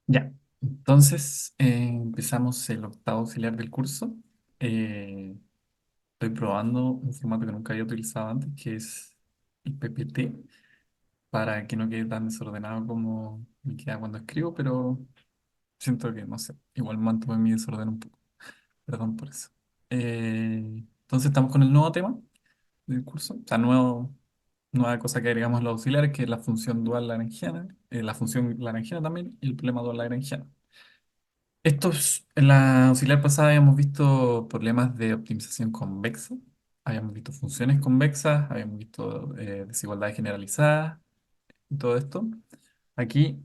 Ya, entonces empezamos el octavo auxiliar del curso. Eh, Estoy probando un formato que nunca había utilizado antes, que es el PPT, para que no quede tan desordenado como me queda cuando escribo, pero siento que, no sé, igual mantuve mi desorden un poco. Perdón por eso. Entonces estamos con el nuevo tema del curso, o sea, nueva cosa que agregamos en los auxiliares, que es la función dual lagrangiana, la función lagrangiana también, y el problema dual lagrangiano. En la auxiliar pasada habíamos visto problemas de optimización convexa, habíamos visto funciones convexas, habíamos visto desigualdades generalizadas y todo esto. Aquí,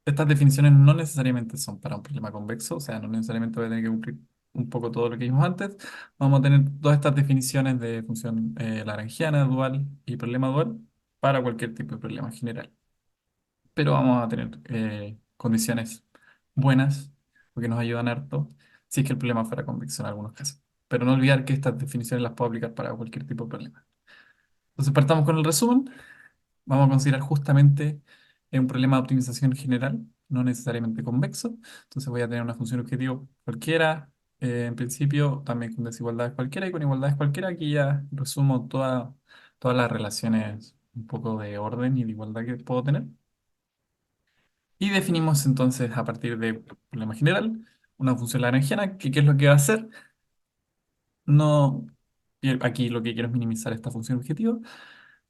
estas definiciones no necesariamente son para un problema convexo, o sea, no necesariamente voy a tener que cumplir un poco todo lo que vimos antes. Vamos a tener todas estas definiciones de función lagrangiana, dual y problema dual para cualquier tipo de problema general, pero vamos a tener condiciones buenas, porque nos ayudan harto, si es que el problema fuera convexo en algunos casos. Pero no olvidar que estas definiciones las puedo aplicar para cualquier tipo de problema. Entonces partamos con el resumen. Vamos a considerar justamente un problema de optimización general, no necesariamente convexo. Entonces voy a tener una función objetivo cualquiera, en principio también con desigualdades cualquiera y con igualdades cualquiera. Aquí ya resumo todas las relaciones un poco de orden y de igualdad que puedo tener. Y definimos entonces a partir de problema general una función lagrangiana, que qué es lo que va a hacer. No, y aquí lo que quiero es minimizar esta función objetivo.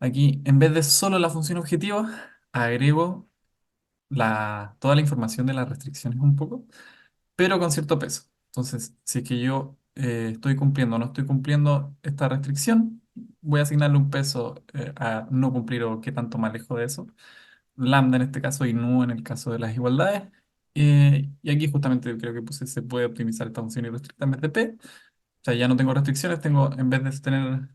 Aquí, en vez de solo la función objetivo, agrego toda la información de las restricciones un poco, pero con cierto peso. Entonces, si es que yo estoy cumpliendo o no estoy cumpliendo esta restricción, voy a asignarle un peso a no cumplir o qué tanto me alejo de eso. Lambda en este caso y nu en el caso de las igualdades. Y aquí justamente creo que puse se puede optimizar esta función irrestricta en vez de p. O sea, ya no tengo restricciones, en vez de tener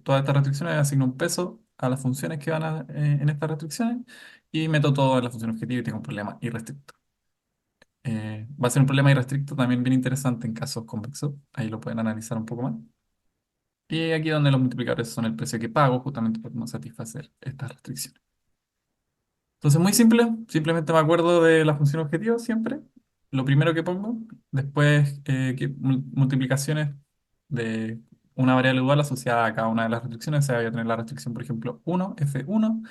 todas estas restricciones, asigno un peso a las funciones que en estas restricciones y meto todo en la función objetivo y tengo un problema irrestricto. Va a ser un problema irrestricto también bien interesante en casos convexos. Ahí lo pueden analizar un poco más. Y aquí donde los multiplicadores son el precio que pago justamente por no satisfacer estas restricciones. Entonces, muy simple, simplemente me acuerdo de la función objetivo siempre. Lo primero que pongo, después multiplicaciones de una variable dual asociada a cada una de las restricciones. O sea, voy a tener la restricción, por ejemplo, uno f1.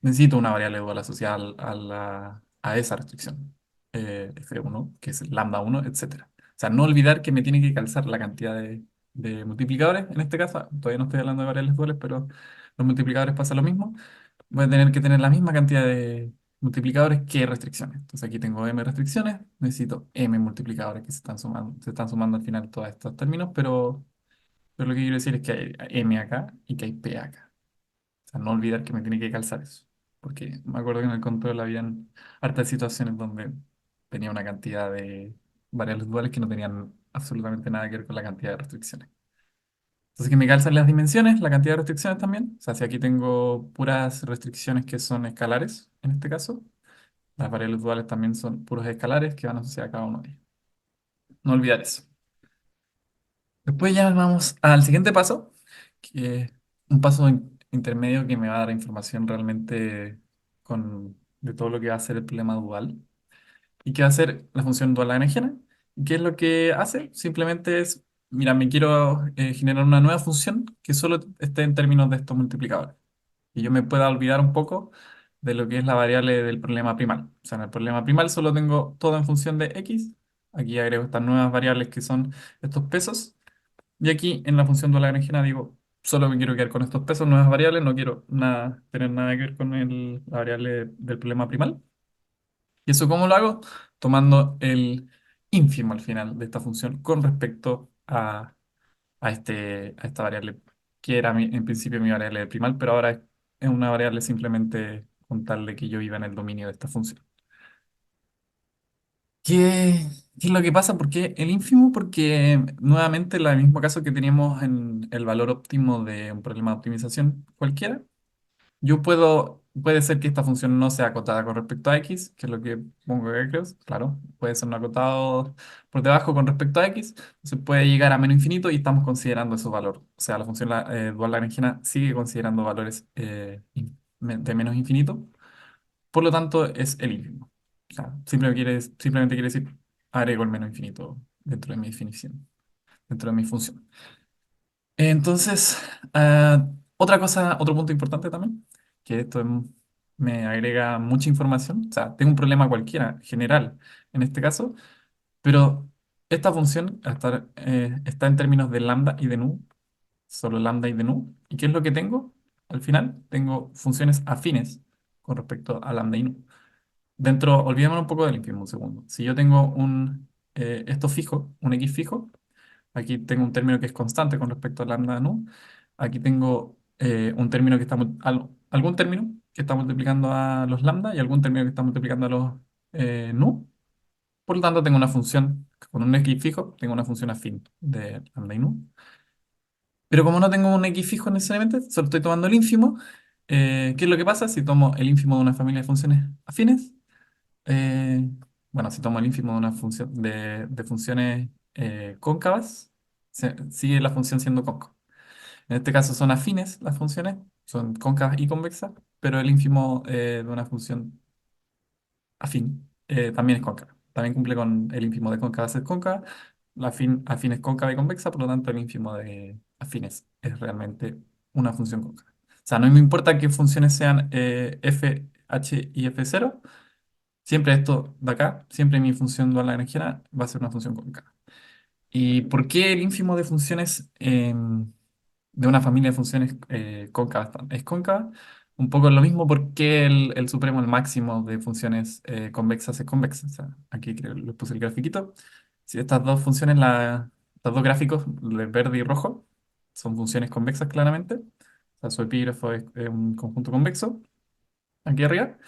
Necesito una variable dual asociada a esa restricción, f1, que es lambda uno, etcétera. O sea, no olvidar que me tiene que calzar la cantidad de multiplicadores. En este caso, todavía no estoy hablando de variables duales, pero los multiplicadores pasa lo mismo. Voy a tener que tener la misma cantidad de multiplicadores que restricciones. Entonces aquí tengo m restricciones, necesito m multiplicadores que se están sumando al final todos estos términos, pero lo que quiero decir es que hay m acá y que hay p acá. O sea, no olvidar que me tiene que calzar eso. Porque me acuerdo que en el control habían hartas situaciones donde tenía una cantidad de variables duales que no tenían absolutamente nada que ver con la cantidad de restricciones. Entonces que me calzan las dimensiones, la cantidad de restricciones también. O sea, si aquí tengo puras restricciones que son escalares, en este caso, las variables duales también son puros escalares que van asociados a cada uno de ellos. No olvidar eso. Después ya vamos al siguiente paso, que es un paso intermedio que me va a dar información realmente de todo lo que va a ser el problema dual y que va a ser la función dual lagrangiana. ¿Y qué es lo que hace? Simplemente es, mira, me quiero generar una nueva función que solo esté en términos de estos multiplicadores. Y yo me pueda olvidar un poco de lo que es la variable del problema primal. O sea, en el problema primal solo tengo todo en función de x. Aquí agrego estas nuevas variables que son estos pesos. Y aquí en la función de la lagrangiana digo, solo me quiero quedar con estos pesos, nuevas variables, no quiero tener nada que ver con la variable del problema primal. ¿Y eso cómo lo hago? Tomando el ínfimo al final de esta función con respecto a esta variable que era en principio mi variable primal, pero ahora es una variable simplemente con tal de que yo viva en el dominio de esta función. ¿Qué, qué es lo que pasa? ¿Por qué el ínfimo? Porque nuevamente el mismo caso que teníamos en el valor óptimo de un problema de optimización cualquiera, puede ser que esta función no sea acotada con respecto a x, que es lo que pongo acá, creo, claro, puede ser un acotado por debajo con respecto a x, se puede llegar a menos infinito y estamos considerando esos valores. O sea, la función dual lagrangiana sigue considerando valores de menos infinito, por lo tanto es el ínfimo. O sea, simplemente quiere decir agrego el menos infinito dentro de mi definición, dentro de mi función. Entonces, otra cosa, otro punto importante también, que me agrega mucha información. O sea, tengo un problema cualquiera, general, en este caso, pero esta función está en términos de lambda y de nu, solo lambda y de nu. ¿Y qué es lo que tengo? Al final, tengo funciones afines con respecto a lambda y nu. Olvidémonos un poco del ínfimo un segundo. Si yo tengo esto fijo, un x fijo, aquí tengo un término que es constante con respecto a lambda nu. Aquí tengo un término algún término que está multiplicando a los lambda y algún término que está multiplicando a los nu. Por lo tanto, tengo una función con un x fijo, tengo una función afín de lambda y nu. Pero como no tengo un x fijo necesariamente, solo estoy tomando el ínfimo. ¿Qué es lo que pasa si tomo el ínfimo de una familia de funciones afines? Eh, bueno, si tomo el ínfimo de una función de funciones cóncavas, sigue la función siendo cóncava. En este caso son afines las funciones, son cóncavas y convexas, pero el ínfimo de una función afín también es cóncava. También cumple con el ínfimo de cóncava es cóncava, afín es cóncava y convexa, por lo tanto el ínfimo de afines es realmente una función cóncava. O sea, no me importa qué funciones sean f, h y f0. Siempre esto de acá, siempre mi función dual lagrangiana va a ser una función cóncava. ¿Y por qué el ínfimo de funciones de una familia de funciones cóncavas es cóncava? Un poco lo mismo porque el supremo, el máximo de funciones convexas es convexa. O sea, aquí creo que les puse el grafiquito. Si estas dos funciones, estos dos gráficos, de verde y rojo, son funciones convexas claramente. O sea, su epígrafo es un conjunto convexo, aquí arriba.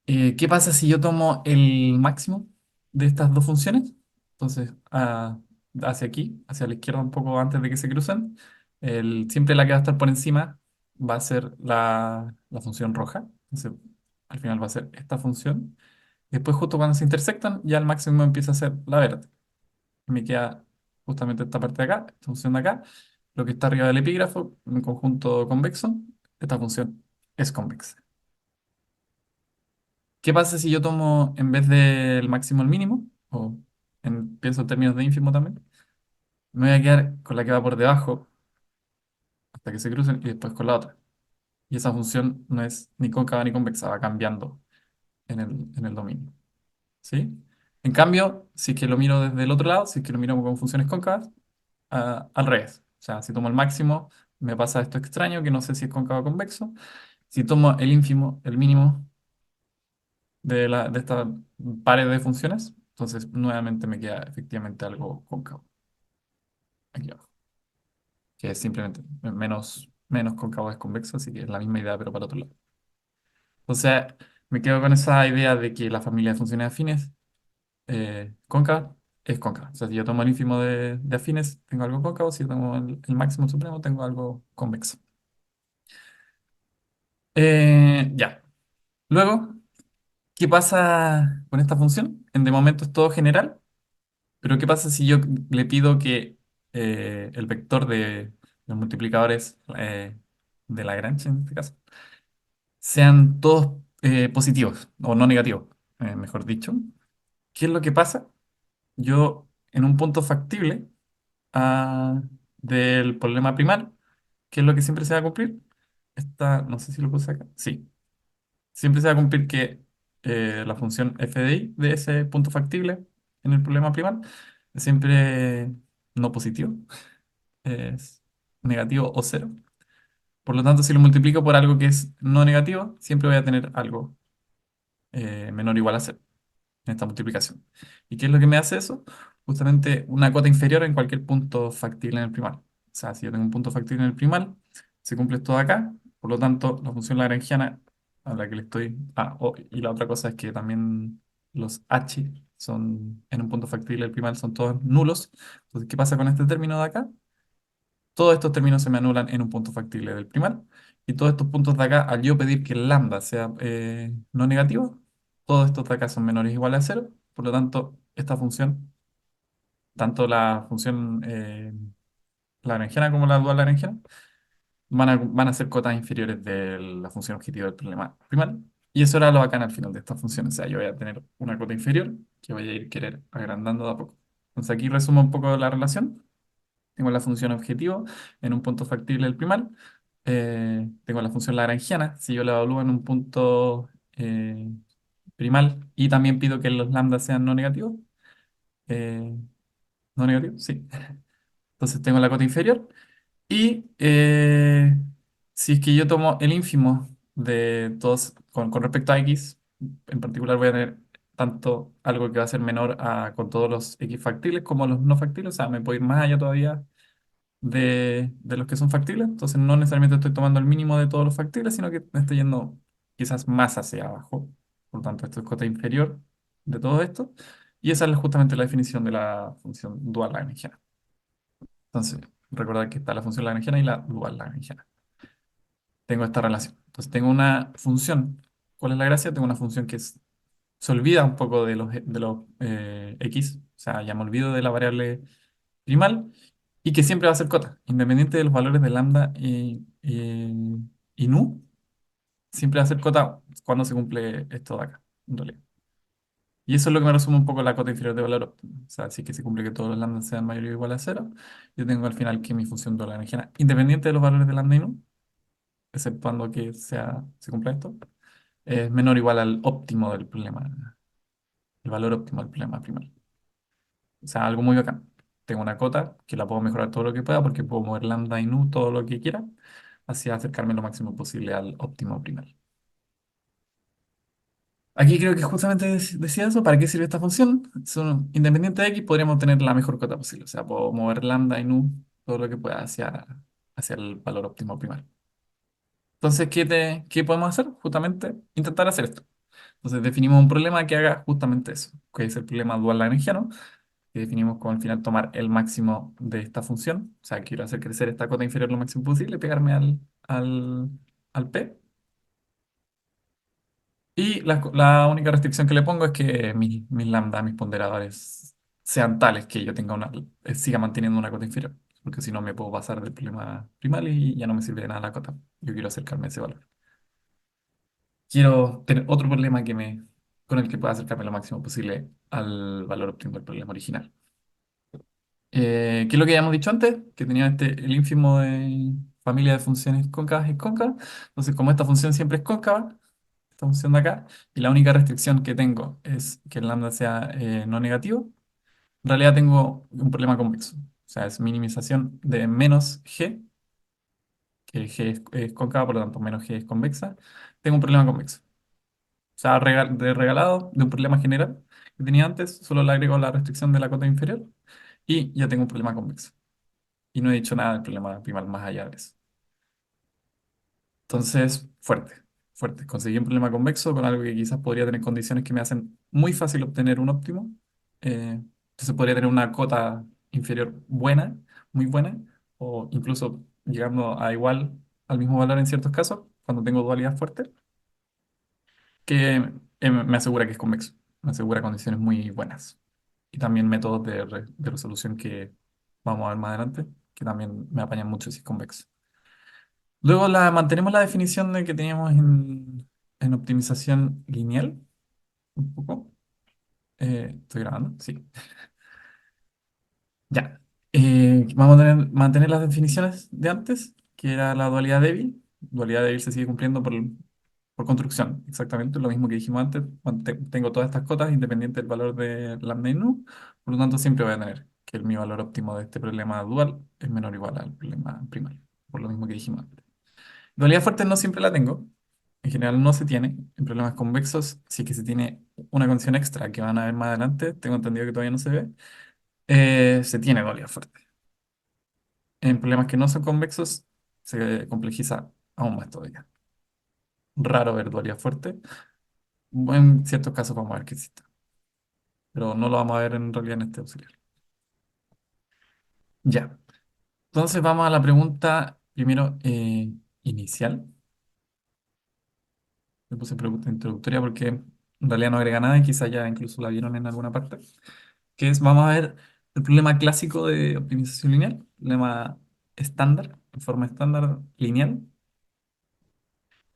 ¿Qué pasa si yo tomo el máximo de estas dos funciones? Entonces, hacia aquí, hacia la izquierda un poco antes de que se crucen, siempre la que va a estar por encima va a ser la función roja. Entonces, al final va a ser esta función. Después, justo cuando se intersectan, ya el máximo empieza a ser la verde. Me queda justamente esta parte de acá, esta función de acá. Lo que está arriba del epígrafo, un conjunto convexo, esta función es convexa. ¿Qué pasa si yo tomo en vez del máximo el mínimo? O pienso en términos de ínfimo también. Me voy a quedar con la que va por debajo hasta que se crucen y después con la otra. Y esa función no es ni cóncava ni convexa, va cambiando en el dominio. ¿Sí? En cambio, si es que lo miro desde el otro lado, si es que lo miro con funciones cóncavas, al revés. O sea, si tomo el máximo, me pasa esto extraño, que no sé si es cóncavo o convexo. Si tomo el ínfimo, el mínimo, de estas pares de funciones. Entonces, nuevamente me queda efectivamente algo cóncavo aquí abajo, que es simplemente menos cóncavo es convexo, así que es la misma idea, pero para otro lado. Entonces, me quedo con esa idea de que la familia de funciones afines cóncava es cóncava. O sea, si yo tomo el ínfimo de afines, tengo algo cóncavo. Si yo tomo el máximo supremo, tengo algo convexo. Ya. Luego, ¿qué pasa con esta función? De momento es todo general. Pero ¿qué pasa si yo le pido que el vector de los multiplicadores de Lagrange, en este caso, sean todos positivos o no negativos, mejor dicho? ¿Qué es lo que pasa? Yo, en un punto factible del problema primal, ¿qué es lo que siempre se va a cumplir? No sé si lo puse acá. Sí, siempre se va a cumplir que la función f de i de ese punto factible en el problema primal es siempre no positivo, es negativo o cero. Por lo tanto, si lo multiplico por algo que es no negativo, siempre voy a tener algo menor o igual a cero en esta multiplicación. ¿Y qué es lo que me hace eso? Justamente una cota inferior en cualquier punto factible en el primal. O sea, si yo tengo un punto factible en el primal, se cumple esto de acá. Por lo tanto, la función lagrangiana a la que le estoy... y la otra cosa es que también los h son en un punto factible del primal son todos nulos. Entonces, ¿qué pasa con este término de acá? Todos estos términos se me anulan en un punto factible del primal. Y todos estos puntos de acá, al yo pedir que el lambda sea no negativo, todos estos de acá son menores o iguales a cero. Por lo tanto, esta función, tanto la función lagrangiana como la dual lagrangiana, van a ser cotas inferiores de la función objetiva del problema primal. Y eso era lo bacán al final de esta función. O sea, yo voy a tener una cota inferior que voy a ir querer agrandando de a poco. Entonces aquí resumo un poco la relación. Tengo la función objetivo en un punto factible del primal. Tengo la función lagrangiana. Si yo la evalúo en un punto primal y también pido que los lambdas sean no negativos. eh, no negativos, sí. Entonces tengo la cota inferior. Y si es que yo tomo el ínfimo de todos con respecto a x, en particular voy a tener tanto algo que va a ser menor con todos los x factibles como los no factibles, o sea, me puedo ir más allá todavía de los que son factibles, entonces no necesariamente estoy tomando el mínimo de todos los factibles, sino que me estoy yendo quizás más hacia abajo, por lo tanto esto es cota inferior de todo esto, y esa es justamente la definición de la función dual lagrangiana. Entonces, recordar que está la función lagrangiana y la dual lagrangiana. Tengo esta relación. Entonces, tengo una función. ¿Cuál es la gracia? Tengo una función se olvida un poco de los x, o sea, ya me olvido de la variable primal, y que siempre va a ser cota, independiente de los valores de lambda y nu, siempre va a ser cota cuando se cumple esto de acá, en realidad. Y eso es lo que me resume un poco la cota inferior de valor óptimo. O sea, si que se cumple que todos los lambda sean mayor o igual a cero, yo tengo al final que mi función de la lagrangiana, independiente de los valores de lambda y nu, exceptuando que se cumpla esto, es menor o igual al óptimo del problema, el valor óptimo del problema primario. O sea, algo muy bacán. Tengo una cota que la puedo mejorar todo lo que pueda porque puedo mover lambda y nu todo lo que quiera, hacia acercarme lo máximo posible al óptimo primario. Aquí creo que justamente decía eso, ¿para qué sirve esta función? Son independiente de x, podríamos tener la mejor cota posible. O sea, puedo mover lambda y nu todo lo que pueda hacia el valor óptimo primario. Entonces, ¿qué podemos hacer? Justamente intentar hacer esto. Entonces definimos un problema que haga justamente eso, que es el problema dual lagrangiano, que definimos como al final tomar el máximo de esta función. O sea, quiero hacer crecer esta cota inferior lo máximo posible, pegarme al, al P. Y la única restricción que le pongo es que mis lambda, mis ponderadores, sean tales que yo siga manteniendo una cota inferior. Porque si no me puedo pasar del problema primal y ya no me sirve de nada la cota. Yo quiero acercarme a ese valor. Quiero tener otro problema con el que pueda acercarme lo máximo posible al valor óptimo del problema original. ¿Qué es lo que habíamos dicho antes? Que tenía el ínfimo de familia de funciones cóncavas y cóncavas. Entonces, como esta función siempre es cóncava, esta función de acá, y la única restricción que tengo es que el lambda sea no negativo, en realidad tengo un problema convexo. O sea, es minimización de menos g, que g es cóncava, por lo tanto menos g es convexa. Tengo un problema convexo. O sea, de regalado de un problema general que tenía antes, solo le agrego la restricción de la cota inferior y ya tengo un problema convexo. Y no he dicho nada del problema primal más allá de eso. Entonces, fuerte, fuerte. Conseguí un problema convexo con algo que quizás podría tener condiciones que me hacen muy fácil obtener un óptimo. Entonces podría tener una cota inferior buena, muy buena, o incluso llegando a igual al mismo valor en ciertos casos, cuando tengo dualidad fuerte, que me asegura que es convexo. Me asegura condiciones muy buenas. Y también métodos de resolución que vamos a ver más adelante, que también me apañan mucho si es convexo. Luego mantenemos la definición de que teníamos en optimización lineal, un poco. ¿Estoy grabando? Sí. Ya. Vamos a mantener las definiciones de antes, que era la dualidad débil. Dualidad débil se sigue cumpliendo por construcción, exactamente lo mismo que dijimos antes. Tengo todas estas cotas independiente del valor de lambda y nu, por lo tanto siempre voy a tener que mi valor óptimo de este problema dual es menor o igual al problema primario, por lo mismo que dijimos antes. Dualidad fuerte no siempre la tengo. En general no se tiene. En problemas convexos sí que se tiene una condición extra que van a ver más adelante. Tengo entendido que todavía no se ve. Se tiene dualidad fuerte. En problemas que no son convexos se complejiza aún más todavía. Raro ver dualidad fuerte. En ciertos casos vamos a ver que existe. Pero no lo vamos a ver en realidad en este auxiliar. Ya. Entonces vamos a la pregunta primero inicial. Le puse pregunta introductoria porque en realidad no agrega nada y quizá ya incluso la vieron en alguna parte. Que es, vamos a ver el problema clásico de optimización lineal, problema estándar, en forma estándar lineal.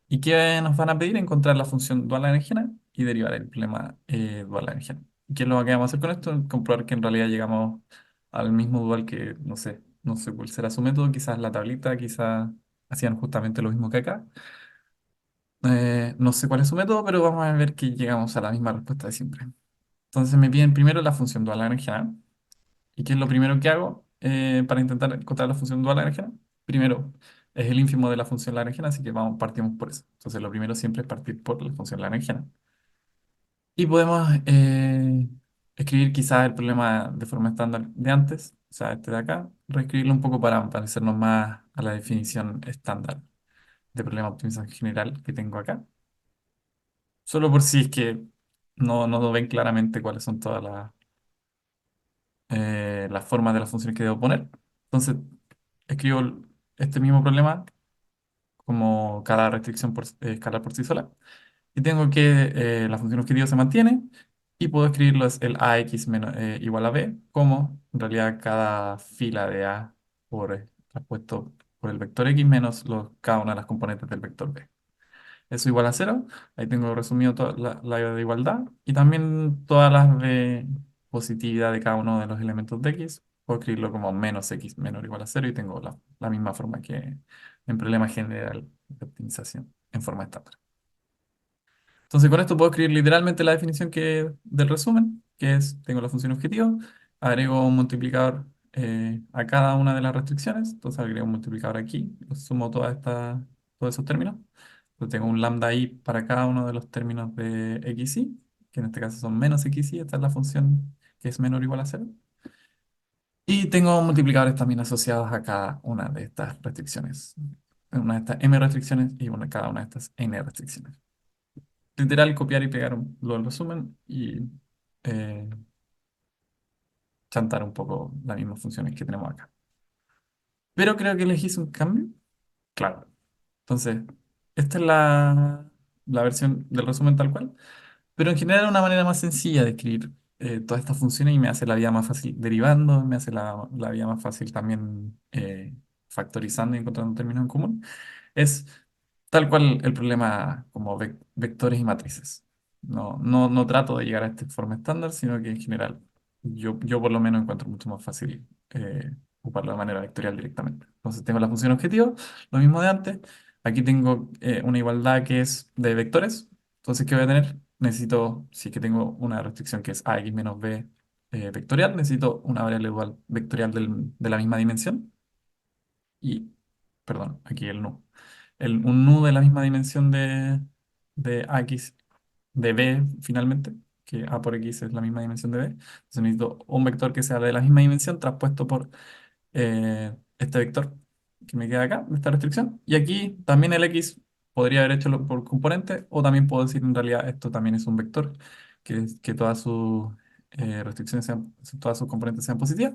¿Y qué nos van a pedir? Encontrar la función dual lagrangiana y derivar el problema dual lagrangiano. ¿Qué es lo que vamos a hacer con esto? Comprobar que en realidad llegamos al mismo dual que, no sé cuál será su método, quizás la tablita, quizás hacían justamente lo mismo que acá. No sé cuál es su método, pero vamos a ver que llegamos a la misma respuesta de siempre. Entonces me piden primero la función dual lagrangiana. ¿Y qué es lo primero que hago para intentar encontrar la función dual lagrangiana? Primero, es el ínfimo de la función lagrangiana, así que partimos por eso. Entonces lo primero siempre es partir por la función lagrangiana. Y podemos escribir quizás el problema de forma estándar de antes, o sea, este de acá, reescribirlo un poco para parecernos más a la definición estándar de problema de optimización general que tengo acá. Solo por si es que no ven claramente cuáles son todas las formas de las funciones que debo poner. Entonces, escribo este mismo problema como cada restricción escalar por sí sola. Y tengo que la función objetivo se mantiene y puedo escribirlo es el ax igual a b, como en realidad cada fila de a traspuesto por el vector x menos cada una de las componentes del vector b. Eso igual a cero. Ahí tengo resumido toda la de igualdad y también todas las de positividad de cada uno de los elementos de x. Puedo escribirlo como menos x menor o igual a cero y tengo la misma forma que en problema general de optimización en forma estándar. Entonces con esto puedo escribir literalmente la definición del resumen, que es, tengo la función objetivo, agrego un multiplicador a cada una de las restricciones, entonces agrego un multiplicador aquí, sumo todos esos términos. Entonces tengo un lambda i para cada uno de los términos de xy, que en este caso son menos xy, esta es la función que es menor o igual a cero. Y tengo multiplicadores también asociados a cada una de estas restricciones, una de estas m restricciones y cada una de estas n restricciones. Literal, copiar y pegar el resumen y eh, chantar un poco las mismas funciones que tenemos acá. Pero creo que les hice un cambio. Claro. Entonces, esta es la versión del resumen tal cual. Pero en general es una manera más sencilla de escribir todas estas funciones y me hace la vida más fácil derivando, me hace la vida más fácil también factorizando y encontrando términos en común. Es tal cual el problema como vectores y matrices. No trato de llegar a esta forma estándar, sino que en general yo por lo menos encuentro mucho más fácil ocuparlo de manera vectorial directamente. Entonces tengo la función objetivo, lo mismo de antes. Aquí tengo una igualdad que es de vectores. Entonces, ¿qué voy a tener? Necesito, si es que tengo una restricción que es ax menos b vectorial, necesito una variable igual vectorial de la misma dimensión. Y, perdón, aquí el nu. Un nu de la misma dimensión de ax, de b finalmente, que a por x es la misma dimensión de b. Entonces necesito un vector que sea de la misma dimensión traspuesto por este vector que me queda acá, de esta restricción. Y aquí también el x podría haber hecho por componente, o también puedo decir en realidad esto también es un vector, que todas sus restricciones todas sus componentes sean positivas.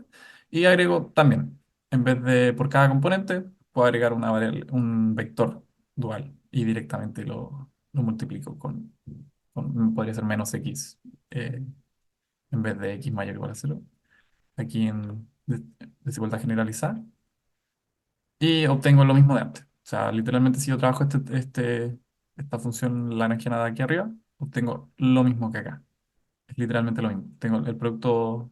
Y agrego también, en vez de por cada componente, puedo agregar una variable, un vector dual y directamente lo multiplico podría ser menos x en vez de x mayor o igual a cero aquí en desigualdad generalizada y obtengo lo mismo de antes. O sea, literalmente si yo trabajo esta función lagrangiana de aquí arriba, obtengo lo mismo que acá. Es literalmente lo mismo. Tengo el producto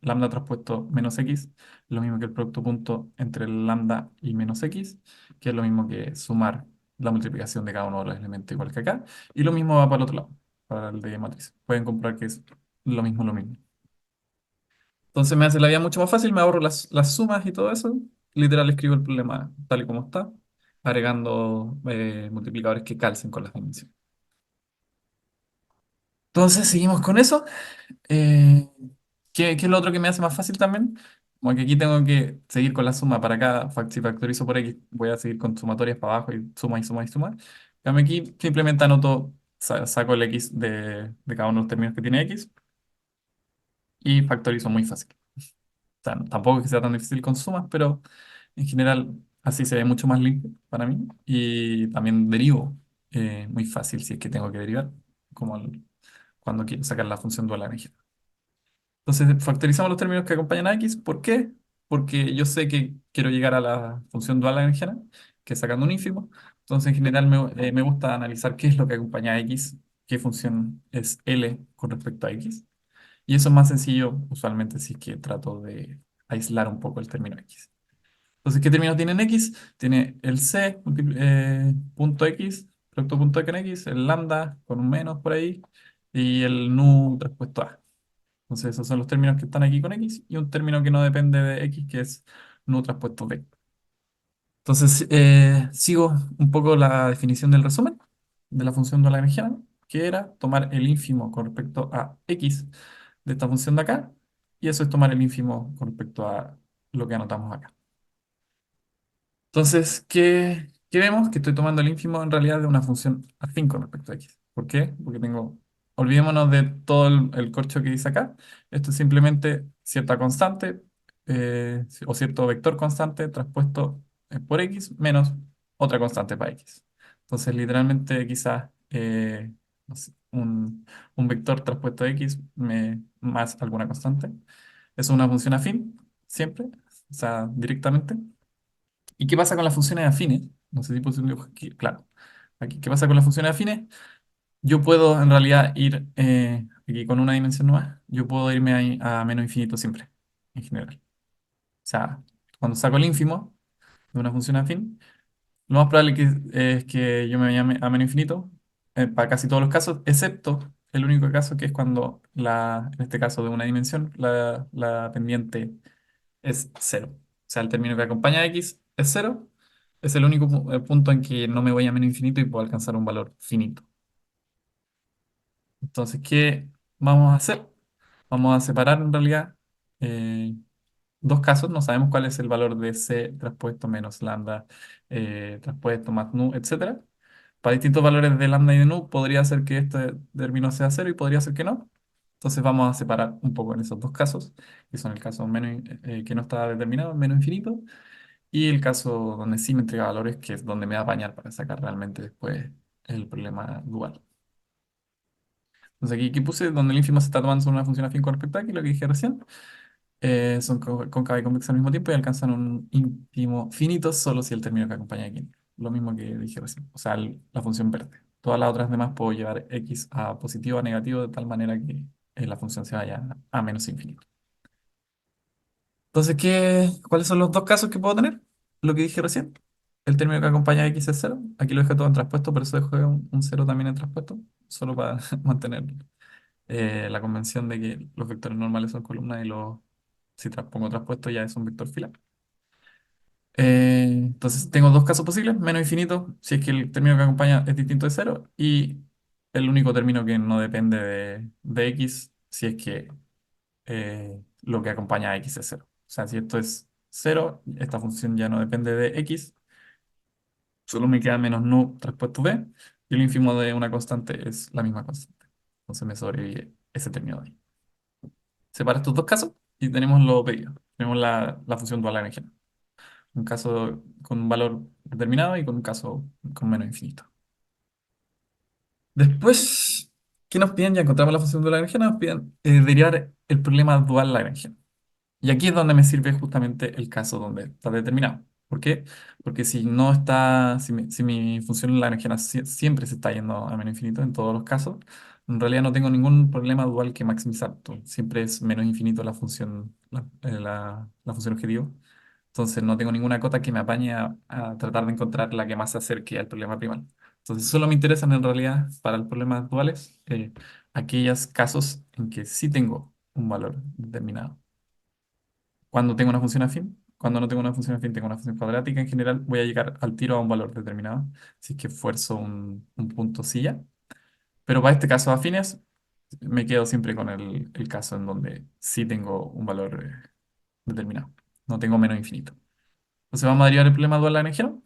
lambda traspuesto menos x, lo mismo que el producto punto entre el lambda y menos x, que es lo mismo que sumar la multiplicación de cada uno de los elementos igual que acá. Y lo mismo va para el otro lado, para el de matriz. Pueden comprobar que es lo mismo. Entonces me hace la vida mucho más fácil, me ahorro las sumas y todo eso. Literal escribo el problema tal y como está, agregando multiplicadores que calcen con las dimensiones. Entonces seguimos con eso. Eh, ¿qué es lo otro que me hace más fácil también? Como que aquí tengo que seguir con la suma para cada, si factorizo por x, voy a seguir con sumatorias para abajo y suma y suma y suma. En cambio aquí simplemente anoto, saco el x de cada uno de los términos que tiene x y factorizo muy fácil. O sea, tampoco es que sea tan difícil con sumas, pero en general así se ve mucho más limpio para mí. Y también derivo muy fácil si es que tengo que derivar, como cuando quiero sacar la función dual lagrangiana. Entonces factorizamos los términos que acompañan a x. ¿Por qué? Porque yo sé que quiero llegar a la función dual lagrangiana, que es sacando un ínfimo. Entonces, en general, me gusta analizar qué es lo que acompaña a X, qué función es L con respecto a X. Y eso es más sencillo, usualmente, si es que trato de aislar un poco el término X. Entonces, ¿qué términos tienen X? Tiene el C, punto X, producto punto con X, el lambda con un menos por ahí, y el nu traspuesto A. Entonces, esos son los términos que están aquí con X, y un término que no depende de X, que es nu traspuesto B. Entonces, sigo un poco la definición del resumen de la función de Lagrangiana, que era tomar el ínfimo con respecto a X de esta función de acá, y eso es tomar el ínfimo con respecto a lo que anotamos acá. Entonces, ¿qué vemos? Que estoy tomando el ínfimo en realidad de una función afín con respecto a x. ¿Por qué? Porque olvidémonos de todo el corcho que dice acá. Esto es simplemente cierta constante o cierto vector constante traspuesto por x menos otra constante para x. Entonces, literalmente quizás no sé, un vector traspuesto a x más alguna constante. Es una función afín, siempre, o sea, directamente. ¿Y qué pasa con las funciones afines? No sé si puse un dibujo aquí. Claro. Aquí, ¿qué pasa con las funciones afines? Yo puedo en realidad ir aquí con una dimensión nueva. Yo puedo irme ahí a menos infinito siempre, en general. O sea, cuando saco el ínfimo de una función afín, lo más probable es que yo me vaya a menos infinito para casi todos los casos, excepto el único caso que es cuando, en este caso de una dimensión, la pendiente es cero. O sea, el término que acompaña a x es cero. Es el único punto en que no me voy a menos infinito y puedo alcanzar un valor finito. Entonces, ¿qué vamos a hacer? Vamos a separar en realidad eh, dos casos. No sabemos cuál es el valor de c traspuesto menos lambda traspuesto más nu, etcétera. Para distintos valores de lambda y de nu, podría ser que este término sea cero y podría ser que no. Entonces vamos a separar un poco en esos dos casos, que son el caso que no está determinado, menos infinito, y el caso donde sí me entrega valores, que es donde me va a apañar para sacar realmente después el problema dual. Entonces aquí puse donde el ínfimo se está tomando sobre una función afín con respecto a aquí, lo que dije recién. Son cóncava y convexa al mismo tiempo y alcanzan un ínfimo finito solo si el término que acompaña aquí. Lo mismo que dije recién. O sea, la función verde. Todas las otras demás puedo llevar x a positivo o a negativo de tal manera que la función se vaya a menos infinito. Entonces, ¿cuáles son los dos casos que puedo tener? Lo que dije recién. El término que acompaña a x es cero. Aquí lo dejé todo en traspuesto, pero eso dejo un cero también en traspuesto, solo para mantener la convención de que los vectores normales son columnas y si pongo traspuesto ya es un vector fila. Entonces tengo dos casos posibles, menos infinito, si es que el término que acompaña es distinto de cero, y el único término que no depende de x, si es que lo que acompaña a x es cero. O sea, si esto es cero, esta función ya no depende de x, solo me queda menos nu traspuesto b, y el ínfimo de una constante es la misma constante. Entonces me sobrevive ese término de ahí. Separa estos dos casos y tenemos lo pedido. Tenemos la función dual lagrangiana. Un caso con un valor determinado y con un caso con menos infinito. Después, ¿qué nos piden? Ya encontramos la función dual lagrangiana, nos piden derivar el problema dual lagrangiano. Y aquí es donde me sirve justamente el caso donde está determinado. ¿Por qué? Porque si no está, si mi función lagrangiana siempre se está yendo a menos infinito en todos los casos, en realidad no tengo ningún problema dual que maximizar. Siempre es menos infinito la función, la función objetivo. Entonces no tengo ninguna cota que me apañe a tratar de encontrar la que más se acerque al problema primal. Entonces solo me interesan en realidad para los problemas duales aquellos casos en que sí tengo un valor determinado. Cuando tengo una función afín, cuando no tengo una función afín, tengo una función cuadrática, en general voy a llegar al tiro a un valor determinado, si es que esfuerzo un punto silla. Pero para este caso afines, me quedo siempre con el caso en donde sí tengo un valor determinado, no tengo menos infinito. Entonces vamos a derivar el problema dual lagrangiano.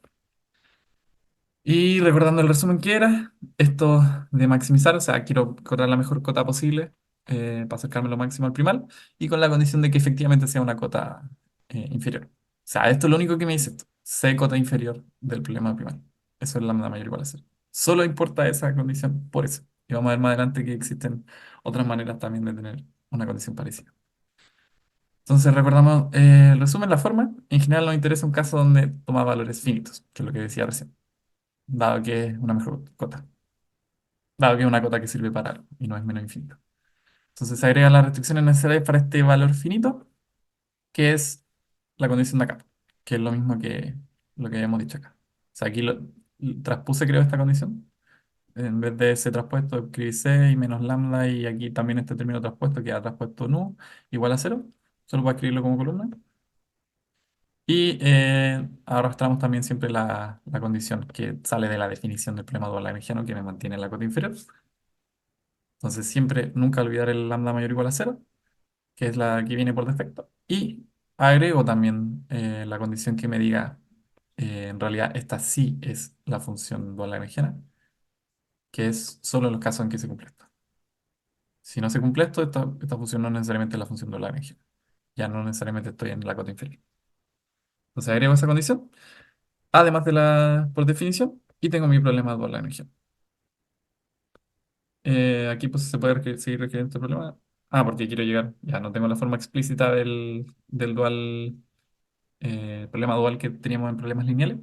Y recordando el resumen que era, esto de maximizar, o sea, quiero cortar la mejor cota posible para acercarme lo máximo al primal y con la condición de que efectivamente sea una cota inferior. O sea, esto es lo único que me dice esto, C cota inferior del problema primal. Eso es lambda mayor igual a cero. Solo importa esa condición por eso. Y vamos a ver más adelante que existen otras maneras también de tener una condición parecida. Entonces recordamos el resumen, la forma. En general nos interesa un caso donde toma valores finitos, que es lo que decía recién. dado que es una mejor cota, dado que es una cota que sirve para algo y no es menos infinito. Entonces se agregan las restricciones necesarias para este valor finito, que es la condición de acá, que es lo mismo que lo que habíamos dicho acá. O sea, aquí traspuse, creo, esta condición. En vez de ese traspuesto, escribí c y menos lambda, y aquí también este término traspuesto queda traspuesto nu igual a cero. Solo voy a escribirlo como columna. Y arrastramos también siempre la condición que sale de la definición del problema dual lagrangiano que me mantiene en la cota inferior. Entonces siempre, nunca olvidar el lambda mayor o igual a cero, que es la que viene por defecto. Y agrego también la condición que me diga, en realidad esta sí es la función dual lagrangiana, que es solo en los casos en que se cumple esto. Si no se cumple esto, esta función no es necesariamente la función dual lagrangiana. Ya no necesariamente estoy en la cota inferior. Entonces agrego esa condición, además de la por definición, y tengo mi problema dual lagrangiano. Aquí pues se puede seguir requiriendo este problema. Ah, porque quiero llegar, ya no tengo la forma explícita del dual, problema dual que teníamos en problemas lineales.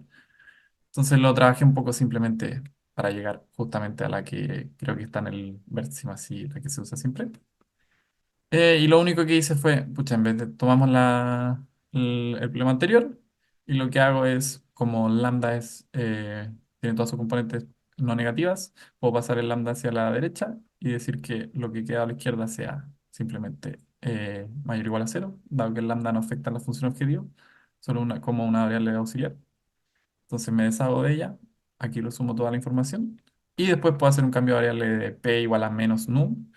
Entonces lo trabajé un poco simplemente para llegar justamente a la que creo que está en el vértice así, la que se usa siempre. Y lo único que hice fue, pucha, en vez de tomamos el problema anterior y lo que hago es, como lambda tiene todas sus componentes no negativas, puedo pasar el lambda hacia la derecha y decir que lo que queda a la izquierda sea simplemente mayor o igual a cero, dado que el lambda no afecta a la función objetivo, solo como una variable auxiliar. Entonces me deshago de ella, aquí lo sumo toda la información y después puedo hacer un cambio de variable de p igual a menos num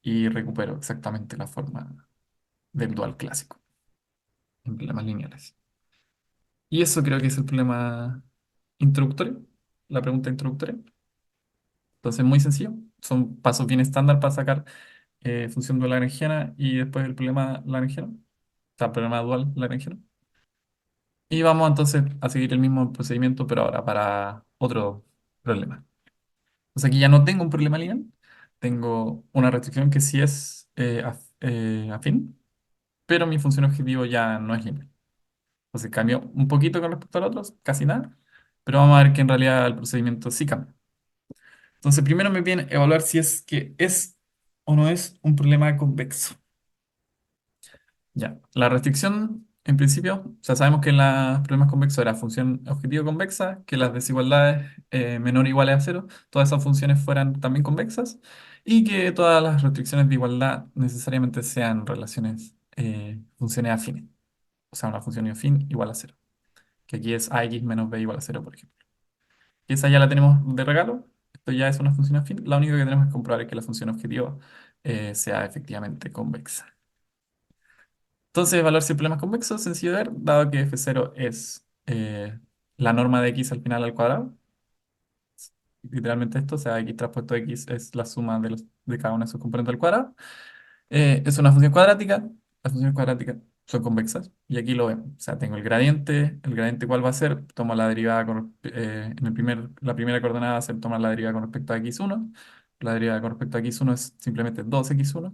y recupero exactamente la forma del dual clásico en problemas lineales. Y eso creo que es el problema introductorio, la pregunta introductoria. Entonces, muy sencillo. Son pasos bien estándar para sacar función dual lagrangiana y después el problema lagrangiano, o sea, problema dual lagrangiano. Y vamos entonces a seguir el mismo procedimiento, pero ahora para otro problema. O sea, aquí ya no tengo un problema lineal, tengo una restricción que sí es afín, pero mi función objetivo ya no es lineal. Entonces cambió un poquito con respecto a los otros, casi nada, pero vamos a ver que en realidad el procedimiento sí cambia. Entonces primero me viene evaluar si es que es o no es un problema convexo. Ya, la restricción en principio, o sea, sabemos que en los problemas convexos era función objetivo convexa, que las desigualdades menor o iguales a cero, todas esas funciones fueran también convexas, y que todas las restricciones de igualdad necesariamente sean relaciones, funciones afines, o sea, una función afín igual a cero, que aquí es ax menos b igual a cero, por ejemplo. Y esa ya la tenemos de regalo. Esto ya es una función afín. La única que tenemos que comprobar es que la función objetivo sea efectivamente convexa. Entonces, evaluar si el problema es convexo es sencillo de ver, dado que f0 es la norma de x al final al cuadrado. Literalmente esto, o sea, x traspuesto x es la suma de cada una de sus componentes al cuadrado. Es una función cuadrática. Las funciones cuadráticas son convexas. Y aquí lo vemos. O sea, tengo el gradiente. ¿El gradiente cuál va a ser? Tomo la derivada la primera coordenada va a ser tomar la derivada con respecto a x1. La derivada con respecto a x1 es simplemente 2x1.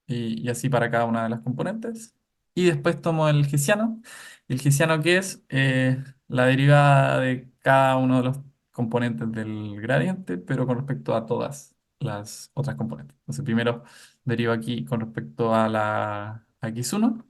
Y así para cada una de las componentes. Y después tomo el hessiano. ¿Y el hessiano qué es? La derivada de cada uno de los componentes del gradiente, pero con respecto a todas las otras componentes. Entonces, primero derivo aquí con respecto a x1.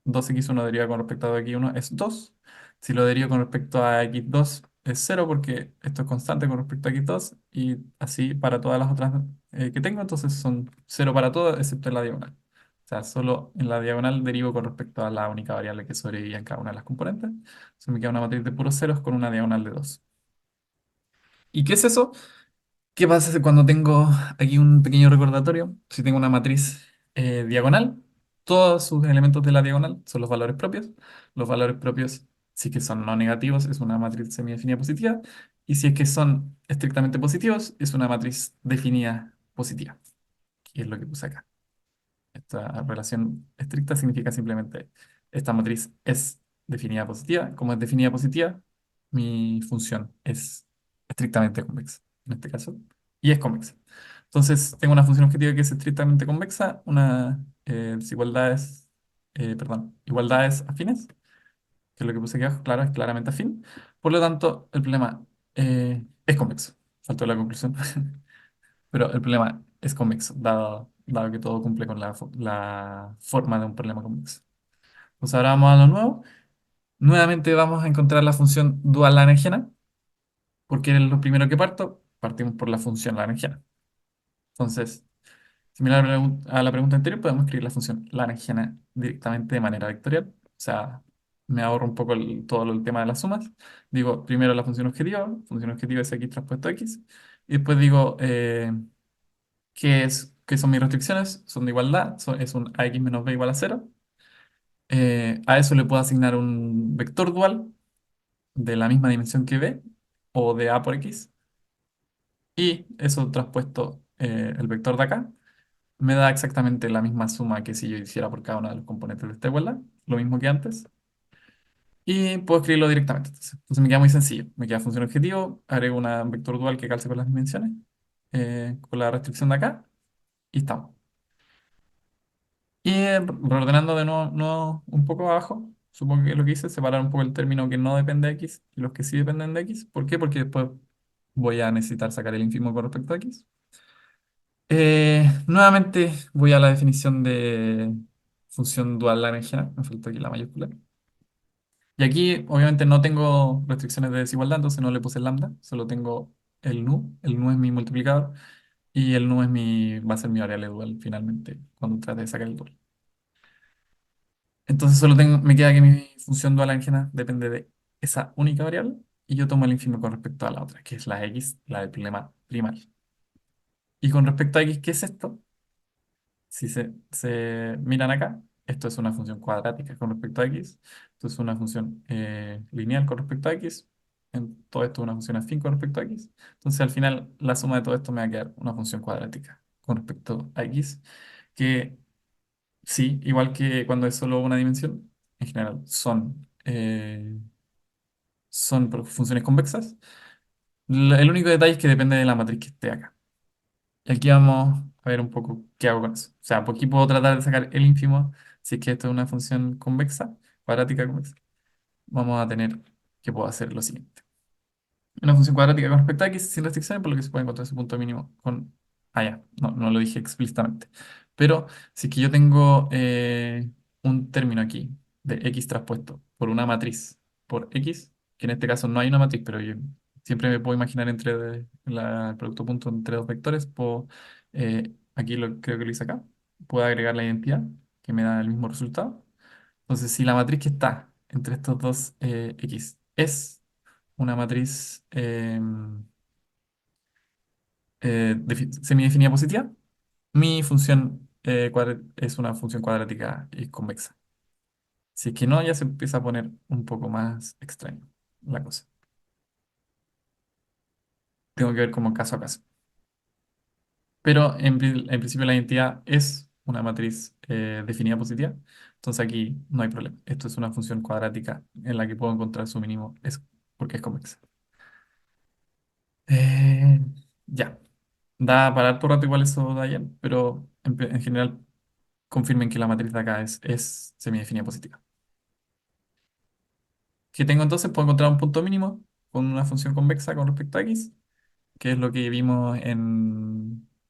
2x1 deriva con respecto a 2x1 es 2. Si lo derivo con respecto a x2 es 0 porque esto es constante con respecto a x2 y así para todas las otras que tengo, entonces son 0 para todo excepto en la diagonal. O sea, solo en la diagonal derivo con respecto a la única variable que sobrevive en cada una de las componentes. Entonces me queda una matriz de puros ceros con una diagonal de 2. ¿Y qué es eso? ¿Qué pasa cuando tengo aquí un pequeño recordatorio? Si tengo una matriz diagonal, todos sus elementos de la diagonal son los valores propios. Los valores propios, si es que son no negativos, es una matriz semidefinida positiva. Y si es que son estrictamente positivos, es una matriz definida positiva, que es lo que puse acá. Esta relación estricta significa simplemente esta matriz es definida positiva. Como es definida positiva, mi función es estrictamente convexa en este caso y es convexa. Entonces tengo una función objetiva que es estrictamente convexa, una desigualdades, perdón, igualdades afines, que es lo que puse aquí abajo, claro, es claramente afín. Por lo tanto, el problema Es convexo. Faltó la conclusión. Pero el problema es convexo, dado que todo cumple con la forma de un problema convexo. Pues ahora vamos a lo nuevo. Nuevamente vamos a encontrar la función dual lagrangiana, porque es lo primero que partimos por la función lagrangiana. Entonces, similar a la pregunta anterior, podemos escribir la función lagrangiana directamente de manera vectorial. O sea, me ahorro un poco todo el tema de las sumas. Digo primero la función objetiva es x transpuesto x, y después digo qué son mis restricciones, son de igualdad, es un ax menos b igual a cero. A eso le puedo asignar un vector dual de la misma dimensión que b, o de a por x, y eso traspuesto el vector de acá me da exactamente la misma suma que si yo hiciera por cada uno de los componentes de esta igualdad, lo mismo que antes, y puedo escribirlo directamente. Entonces me queda muy sencillo. Me queda función objetivo, agrego una vector dual que calce con las dimensiones, con la restricción de acá, y estamos. Y reordenando de nuevo un poco abajo, supongo que lo que hice es separar un poco el término que no depende de x y los que sí dependen de x. ¿Por qué? Porque después voy a necesitar sacar el ínfimo con respecto a x. Nuevamente voy a la definición de función dual lagrangiana, me faltó aquí la mayúscula. Y aquí obviamente no tengo restricciones de desigualdad, entonces no le puse lambda, solo tengo el nu es mi multiplicador y el nu va a ser mi variable dual finalmente cuando trate de sacar el dual. Entonces me queda que mi función dual lagrangiana depende de esa única variable y yo tomo el ínfimo con respecto a la otra, que es la x, la del problema primario. Y con respecto a x, ¿qué es esto? Si se miran acá, esto es una función cuadrática con respecto a x, esto es una función lineal con respecto a x, todo esto es una función afín con respecto a x. Entonces al final la suma de todo esto me va a quedar una función cuadrática con respecto a x, que sí, igual que cuando es solo una dimensión, en general son funciones convexas. El único detalle es que depende de la matriz que esté acá. Y aquí vamos a ver un poco qué hago con eso. O sea, por aquí puedo tratar de sacar el ínfimo si es que esto es una función convexa, cuadrática convexa. Vamos a tener que puedo hacer lo siguiente. Una función cuadrática con respecto a x sin restricciones, por lo que se puede encontrar su punto mínimo con... Ah, ya, no lo dije explícitamente. Pero si es que yo tengo un término aquí de x traspuesto por una matriz por x, que en este caso no hay una matriz, pero yo siempre me puedo imaginar el producto punto entre dos vectores, aquí creo que lo hice acá, puedo agregar la identidad que me da el mismo resultado. Entonces, si la matriz que está entre estos dos x es una matriz semidefinida positiva, mi función es una función cuadrática y convexa. Si es que no, ya se empieza a poner un poco más extraño la cosa. Tengo que ver como caso a caso. Pero en principio la identidad es una matriz definida positiva. Entonces aquí no hay problema. Esto es una función cuadrática en la que puedo encontrar su mínimo porque es convexa. Eh, ya. Da para harto rato igual eso, Dayan, pero en general confirmen que la matriz de acá es semidefinida positiva. ¿Qué tengo entonces? Puedo encontrar un punto mínimo con una función convexa con respecto a x, que es lo que vimos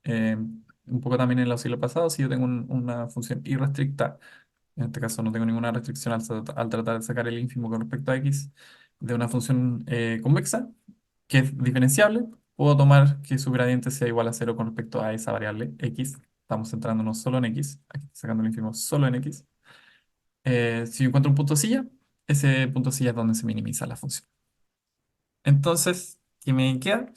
un poco también en el auxilio pasado. Si yo tengo una función irrestricta, en este caso no tengo ninguna restricción al tratar de sacar el ínfimo con respecto a x de una función convexa, que es diferenciable, puedo tomar que su gradiente sea igual a cero con respecto a esa variable x. Estamos centrándonos solo en x, aquí estoy sacando el ínfimo solo en x. Si yo encuentro un punto silla, ese punto silla es donde se minimiza la función. Entonces, ¿qué me queda?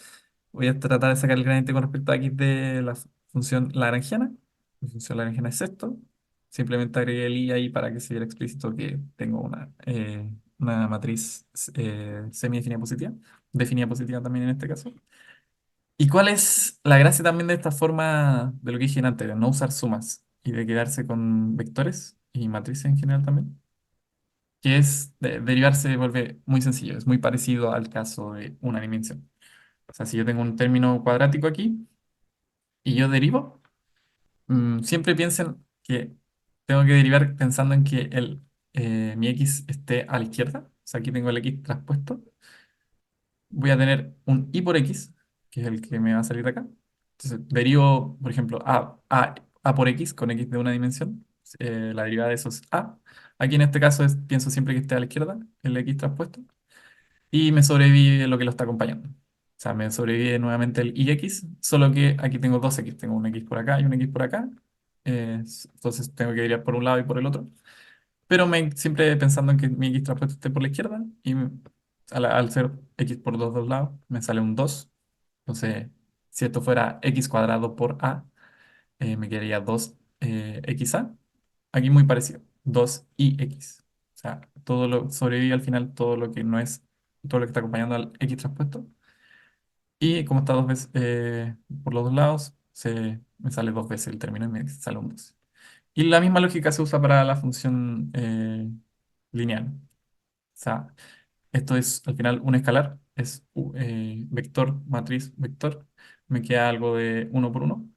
Voy a tratar de sacar el gradiente con respecto a x de la función lagrangiana. La función lagrangiana es esto. Simplemente agregué el i ahí para que se viera explícito que tengo una matriz semidefinida positiva, definida positiva también en este caso. ¿Y cuál es la gracia también de esta forma de lo que dije antes, de no usar sumas y de quedarse con vectores y matrices en general también? Que es derivar se vuelve muy sencillo, es muy parecido al caso de una dimensión. O sea, si yo tengo un término cuadrático aquí y yo derivo, siempre piensen que tengo que derivar pensando en que mi x esté a la izquierda. O sea, aquí tengo el x traspuesto. voy a tener un y por x, que es el que me va a salir de acá. Entonces, derivo, por ejemplo, a por x con x de una dimensión. La derivada de eso es a. Aquí en este caso pienso siempre que esté a la izquierda, el x traspuesto. Y me sobrevive lo que lo está acompañando. O sea, me sobrevive nuevamente el ix, solo que aquí tengo dos x. Tengo un x por acá y un x por acá. Entonces tengo que derivar por un lado y por el otro. Pero siempre pensando en que mi x traspuesto esté por la izquierda y al ser x por dos lados me sale un 2. Entonces, si esto fuera x cuadrado por a, me quedaría 2 xa. Aquí muy parecido, 2 ix. O sea, sobrevive al final todo lo que no es, todo lo que está acompañando al x traspuesto. Y como está dos veces por los dos lados, me sale dos veces el término y me sale un 2. Y la misma lógica se usa para la función lineal. O sea, esto es al final un escalar, es vector, matriz, vector. Me queda algo de uno por uno.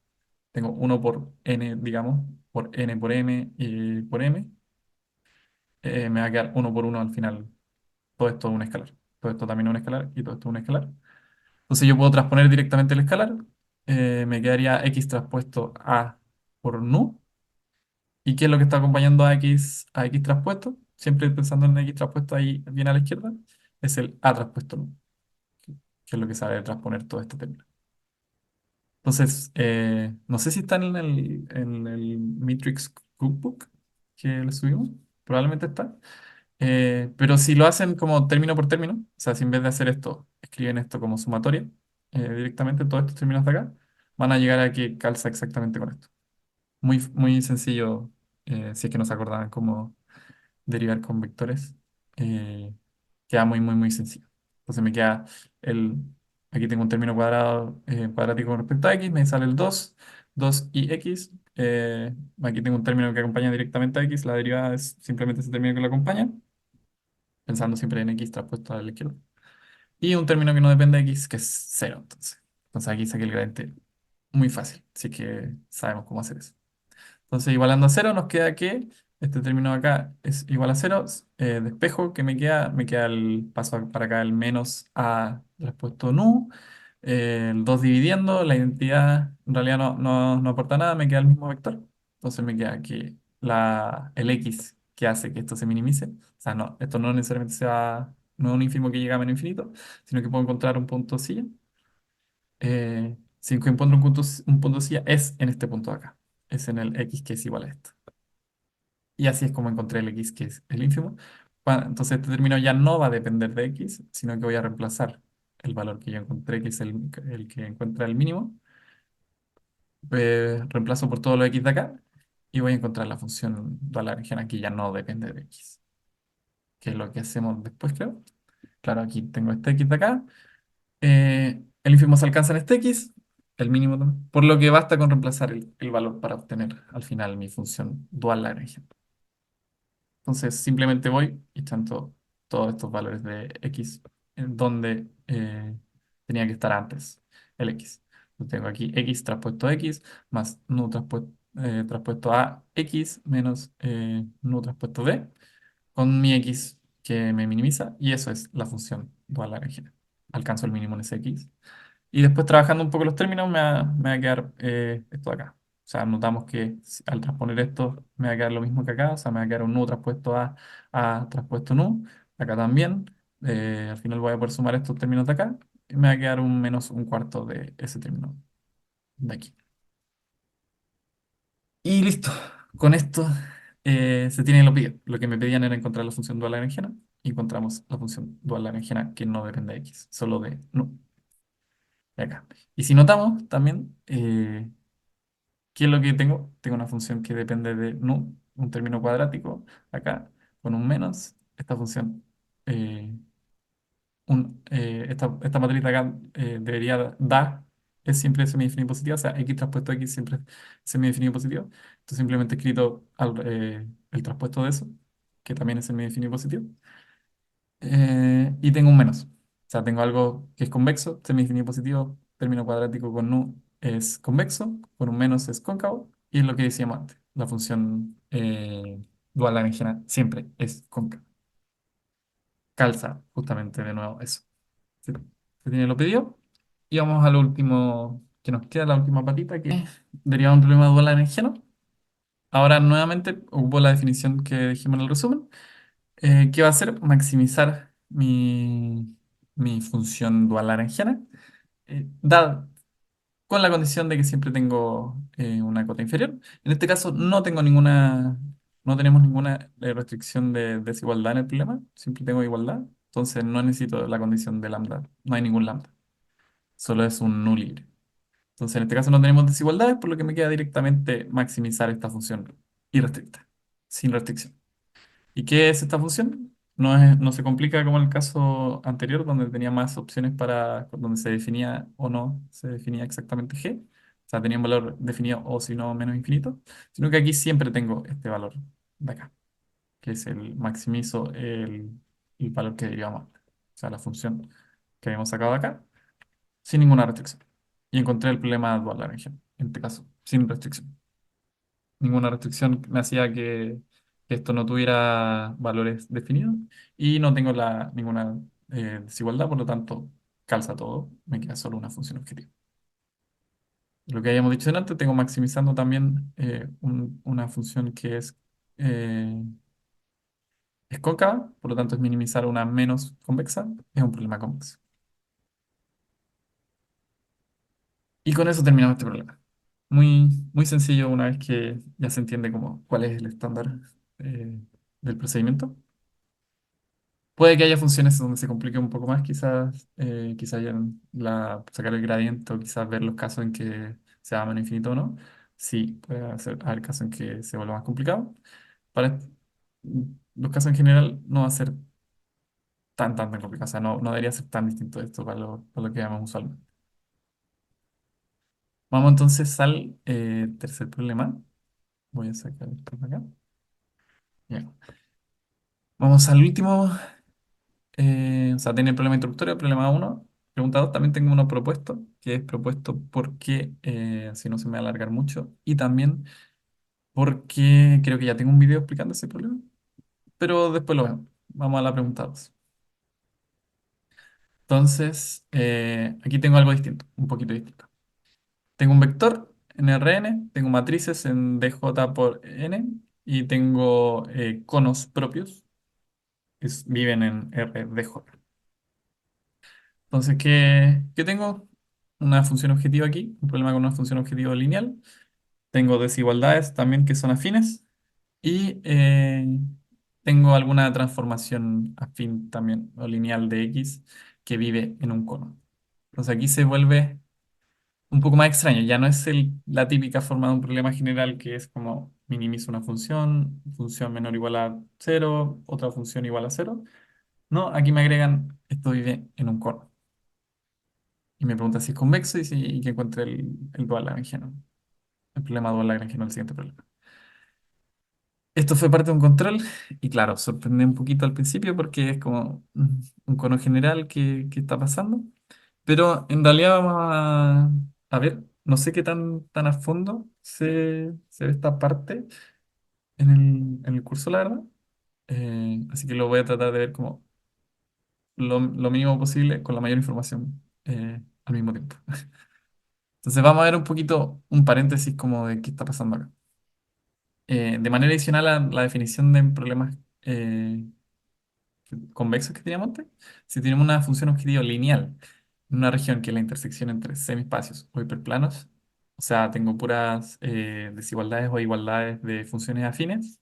Tengo uno por n, digamos, por n por m y por m. Me va a quedar uno por uno al final. Todo esto es un escalar. Todo esto también es un escalar y todo esto es un escalar. Entonces yo puedo transponer directamente el escalar. Me quedaría x traspuesto a por nu. ¿Y qué es lo que está acompañando a x traspuesto? Siempre pensando en x traspuesto ahí bien a la izquierda. Es el a traspuesto nu, que es lo que sabe transponer todo este término. Entonces, no sé si está en el Matrix Cookbook que le subimos. Probablemente está. Pero si lo hacen como término por término, o sea, si en vez de hacer esto, escriben esto como sumatoria, directamente todos estos términos de acá, van a llegar a que calza exactamente con esto. Muy, muy sencillo, si es que no se acordaban cómo derivar con vectores. eh, Queda muy, muy, muy sencillo. Entonces me queda el, aquí tengo un término cuadrado, cuadrático con respecto a x, me sale el 2 y x. Aquí tengo un término que acompaña directamente a x, la derivada es simplemente ese término que lo acompaña, pensando siempre en x traspuesto a la izquierda. Y un término que no depende de x, que es cero. Entonces aquí saqué el gradiente muy fácil, así que sabemos cómo hacer eso. Entonces, igualando a cero, nos queda que este término de acá es igual a cero. Despejo, que me queda el paso para acá, el menos a respuesto nu. El 2 dividiendo, la identidad en realidad no aporta nada, me queda el mismo vector. Entonces me queda que el x que hace que esto se minimice. O sea, no, esto no necesariamente no es un ínfimo que llega a menos infinito, sino que puedo encontrar un punto silla. Si encuentro un punto silla, es en este punto de acá. Es en el x que es igual a esto. Y así es como encontré el x, que es el ínfimo. Entonces este término ya no va a depender de x, sino que voy a reemplazar el valor que yo encontré, que es el que encuentra el mínimo. Reemplazo por todo lo x de acá y voy a encontrar la función de la región que ya no depende de x, que es lo que hacemos después, creo. Claro, aquí tengo este x de acá. El ínfimo se alcanza en este x, el mínimo también, por lo que basta con reemplazar el valor para obtener al final mi función dual Lagrangiana. Entonces simplemente voy y chanto todos estos valores de x en donde tenía que estar antes el x. Entonces tengo aquí x traspuesto a x más nu traspuesto a x menos nu traspuesto b con mi x que me minimiza y eso es la función dual Lagrangiana. Alcanzo el mínimo en ese x. Y después trabajando un poco los términos me va a quedar esto de acá. O sea, notamos que al transponer esto me va a quedar lo mismo que acá. O sea, me va a quedar un nu traspuesto a traspuesto nu. Acá también. Al final voy a poder sumar estos términos de acá. Y me va a quedar un menos un cuarto de ese término de aquí. Y listo. Con esto se tiene lo pedido. Lo que me pedían era encontrar la función dual lagrangiana. Y encontramos la función dual lagrangiana que no depende de x, solo de nu. De acá. Y si notamos también, ¿qué es lo que tengo? Tengo una función que depende de nu, un término cuadrático, acá, con un menos. Esta función, eh, esta matriz de acá debería dar, es siempre semidefinido positivo, o sea, x traspuesto x siempre es semidefinido positivo. Entonces simplemente he escrito el traspuesto de eso, que también es semidefinido positivo. Y tengo un menos. O sea, tengo algo que es convexo, semidefinido positivo, término cuadrático con nu es convexo, con un menos es cóncavo, y es lo que decíamos antes. La función dual lagrangiana siempre es cóncava. Calza justamente de nuevo eso. ¿Sí? Se tiene lo pedido. Y vamos a lo último que nos queda, la última patita, que deriva de un problema dual lagrangiano. Ahora nuevamente ocupo la definición que dijimos en el resumen. ¿Qué va a hacer? Maximizar mi función dual lagrangiana, dada con la condición de que siempre tengo una cota inferior. En este caso no tenemos ninguna restricción de desigualdad en el problema, siempre tengo igualdad, entonces no necesito la condición de lambda, no hay ningún lambda, solo es un nu libre. Entonces en este caso no tenemos desigualdades, por lo que me queda directamente maximizar esta función irrestricta, sin restricción. ¿Y qué es esta función? No se complica como en el caso anterior, donde tenía más opciones para, donde se definía o no, se definía exactamente g, o sea, tenía un valor definido o si no menos infinito, sino que aquí siempre tengo este valor de acá, que es el valor que derivamos, o sea, la función que habíamos sacado de acá, sin ninguna restricción. Y encontré el problema dual Lagrangiano, en este caso, sin restricción. Ninguna restricción me hacía que esto no tuviera valores definidos y no tengo ninguna desigualdad, por lo tanto, calza todo, me queda solo una función objetiva. Lo que habíamos dicho antes, tengo maximizando también una función que es cóncava, por lo tanto es minimizar una menos convexa, es un problema convexo. Y con eso terminamos este problema. Muy sencillo una vez que ya se entiende como cuál es el estándar eh, del procedimiento. Puede que haya funciones donde se complique un poco más, quizás ya sacar el gradiente o quizás ver los casos en que sea menos infinito o no. Sí, haber casos en que se vuelva más complicado. Para los casos en general no va a ser tan complicado, o sea, no debería ser tan distinto esto para lo que llamamos usualmente. Vamos entonces al tercer problema. Voy a sacar esto de acá. Ya. Vamos al último. O sea, tiene el problema introductorio, problema uno. Pregunta 2, también tengo uno propuesto, que es propuesto porque, así no se me va a alargar mucho, y también porque creo que ya tengo un video explicando ese problema, pero después lo vemos. Vamos a la pregunta 2. Entonces, aquí tengo algo distinto, un poquito distinto. Tengo un vector en Rn, tengo matrices en dj por n, y tengo conos propios que viven en Rdj. Entonces, ¿qué tengo? Una función objetiva aquí, un problema con una función objetiva lineal. Tengo desigualdades también que son afines y tengo alguna transformación afín también o lineal de X que vive en un cono. Entonces aquí se vuelve un poco más extraño. Ya no es la típica forma de un problema general que es como minimizo una función menor o igual a cero, otra función igual a cero. No, aquí me agregan esto vive en un cono. Y me pregunta si es convexo y que encuentre el dual lagrangiano. El problema dual lagrangiano, el siguiente problema. Esto fue parte de un control y claro, sorprende un poquito al principio porque es como un cono general que está pasando. Pero en realidad vamos a ver, no sé qué tan a fondo se ve esta parte en el curso, la verdad. Así que lo voy a tratar de ver como lo mínimo posible con la mayor información al mismo tiempo. Entonces vamos a ver un poquito un paréntesis como de qué está pasando acá. De manera adicional a la definición de problemas eh, convexos que teníamos antes, si tenemos una función objetiva lineal en una región que es la intersección entre semiespacios o hiperplanos, o sea, tengo puras desigualdades o igualdades de funciones afines,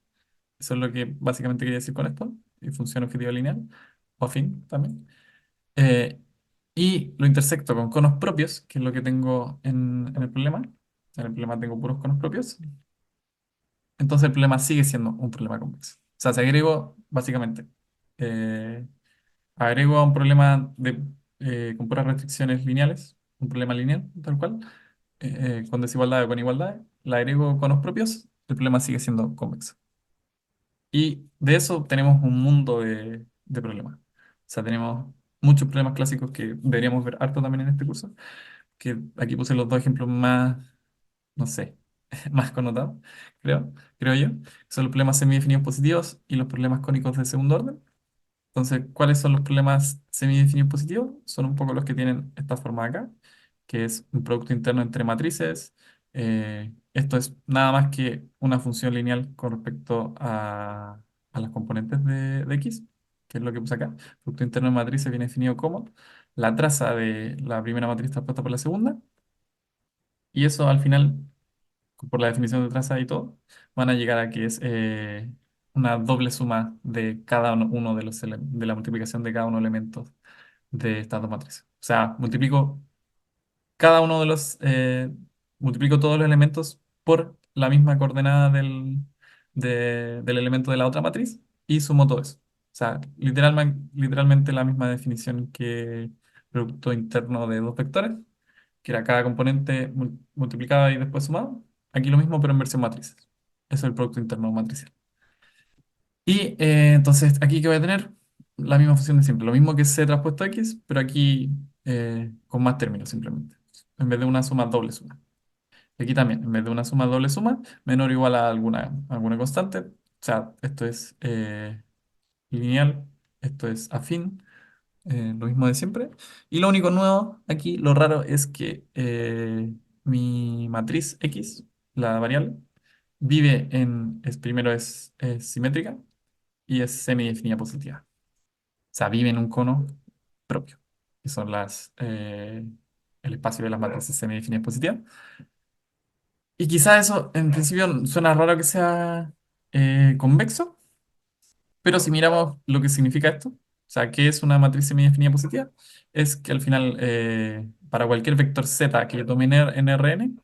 eso es lo que básicamente quería decir con esto, y función objetiva lineal, o afín también. Eh, y lo intersecto con conos propios, que es lo que tengo en el problema. En el problema tengo puros conos propios. Entonces el problema sigue siendo un problema convexo. O sea, se agregó básicamente, eh, agrego a un problema con puras restricciones lineales, un problema lineal, tal cual, con desigualdad o con igualdad, la agrego con los propios, el problema sigue siendo convexo. Y de eso tenemos un mundo de problemas. O sea, tenemos muchos problemas clásicos que deberíamos ver harto también en este curso, que aquí puse los dos ejemplos más, no sé, más connotados, creo yo. Son los problemas semidefinidos positivos y los problemas cónicos de segundo orden. Entonces, ¿cuáles son los problemas semidefinidos positivos? Son un poco los que tienen esta forma de acá, que es un producto interno entre matrices. Esto es nada más que una función lineal con respecto a las componentes de X, que es lo que puse acá. Producto interno de matrices viene definido como la traza de la primera matriz transpuesta por la segunda, y eso al final, por la definición de traza y todo, van a llegar a que es una doble suma de cada uno de de la multiplicación de cada uno de los elementos de estas dos matrices. O sea, cada uno de multiplico todos los elementos por la misma coordenada del elemento de la otra matriz y sumo todo eso. O sea, literalmente la misma definición que producto interno de dos vectores, que era cada componente multiplicado y después sumado. Aquí lo mismo, pero en versión matrices. Eso es el producto interno matricial. Y entonces, aquí que voy a tener la misma función de siempre, lo mismo que C transpuesto X, pero aquí con más términos simplemente. En vez de una suma, doble suma. Y aquí también, en vez de una suma, doble suma, menor o igual a alguna constante. O sea, esto es lineal, esto es afín, lo mismo de siempre. Y lo único nuevo aquí, lo raro, es que mi matriz X, la variable, primero es simétrica y es semidefinida positiva. O sea, vive en un cono propio, que son el espacio de las matrices semidefinidas positivas. Y quizá eso, en principio, suena raro que sea convexo, pero si miramos lo que significa esto, o sea, ¿qué es una matriz semidefinida positiva? Es que al final, para cualquier vector z que yo tome en Rn,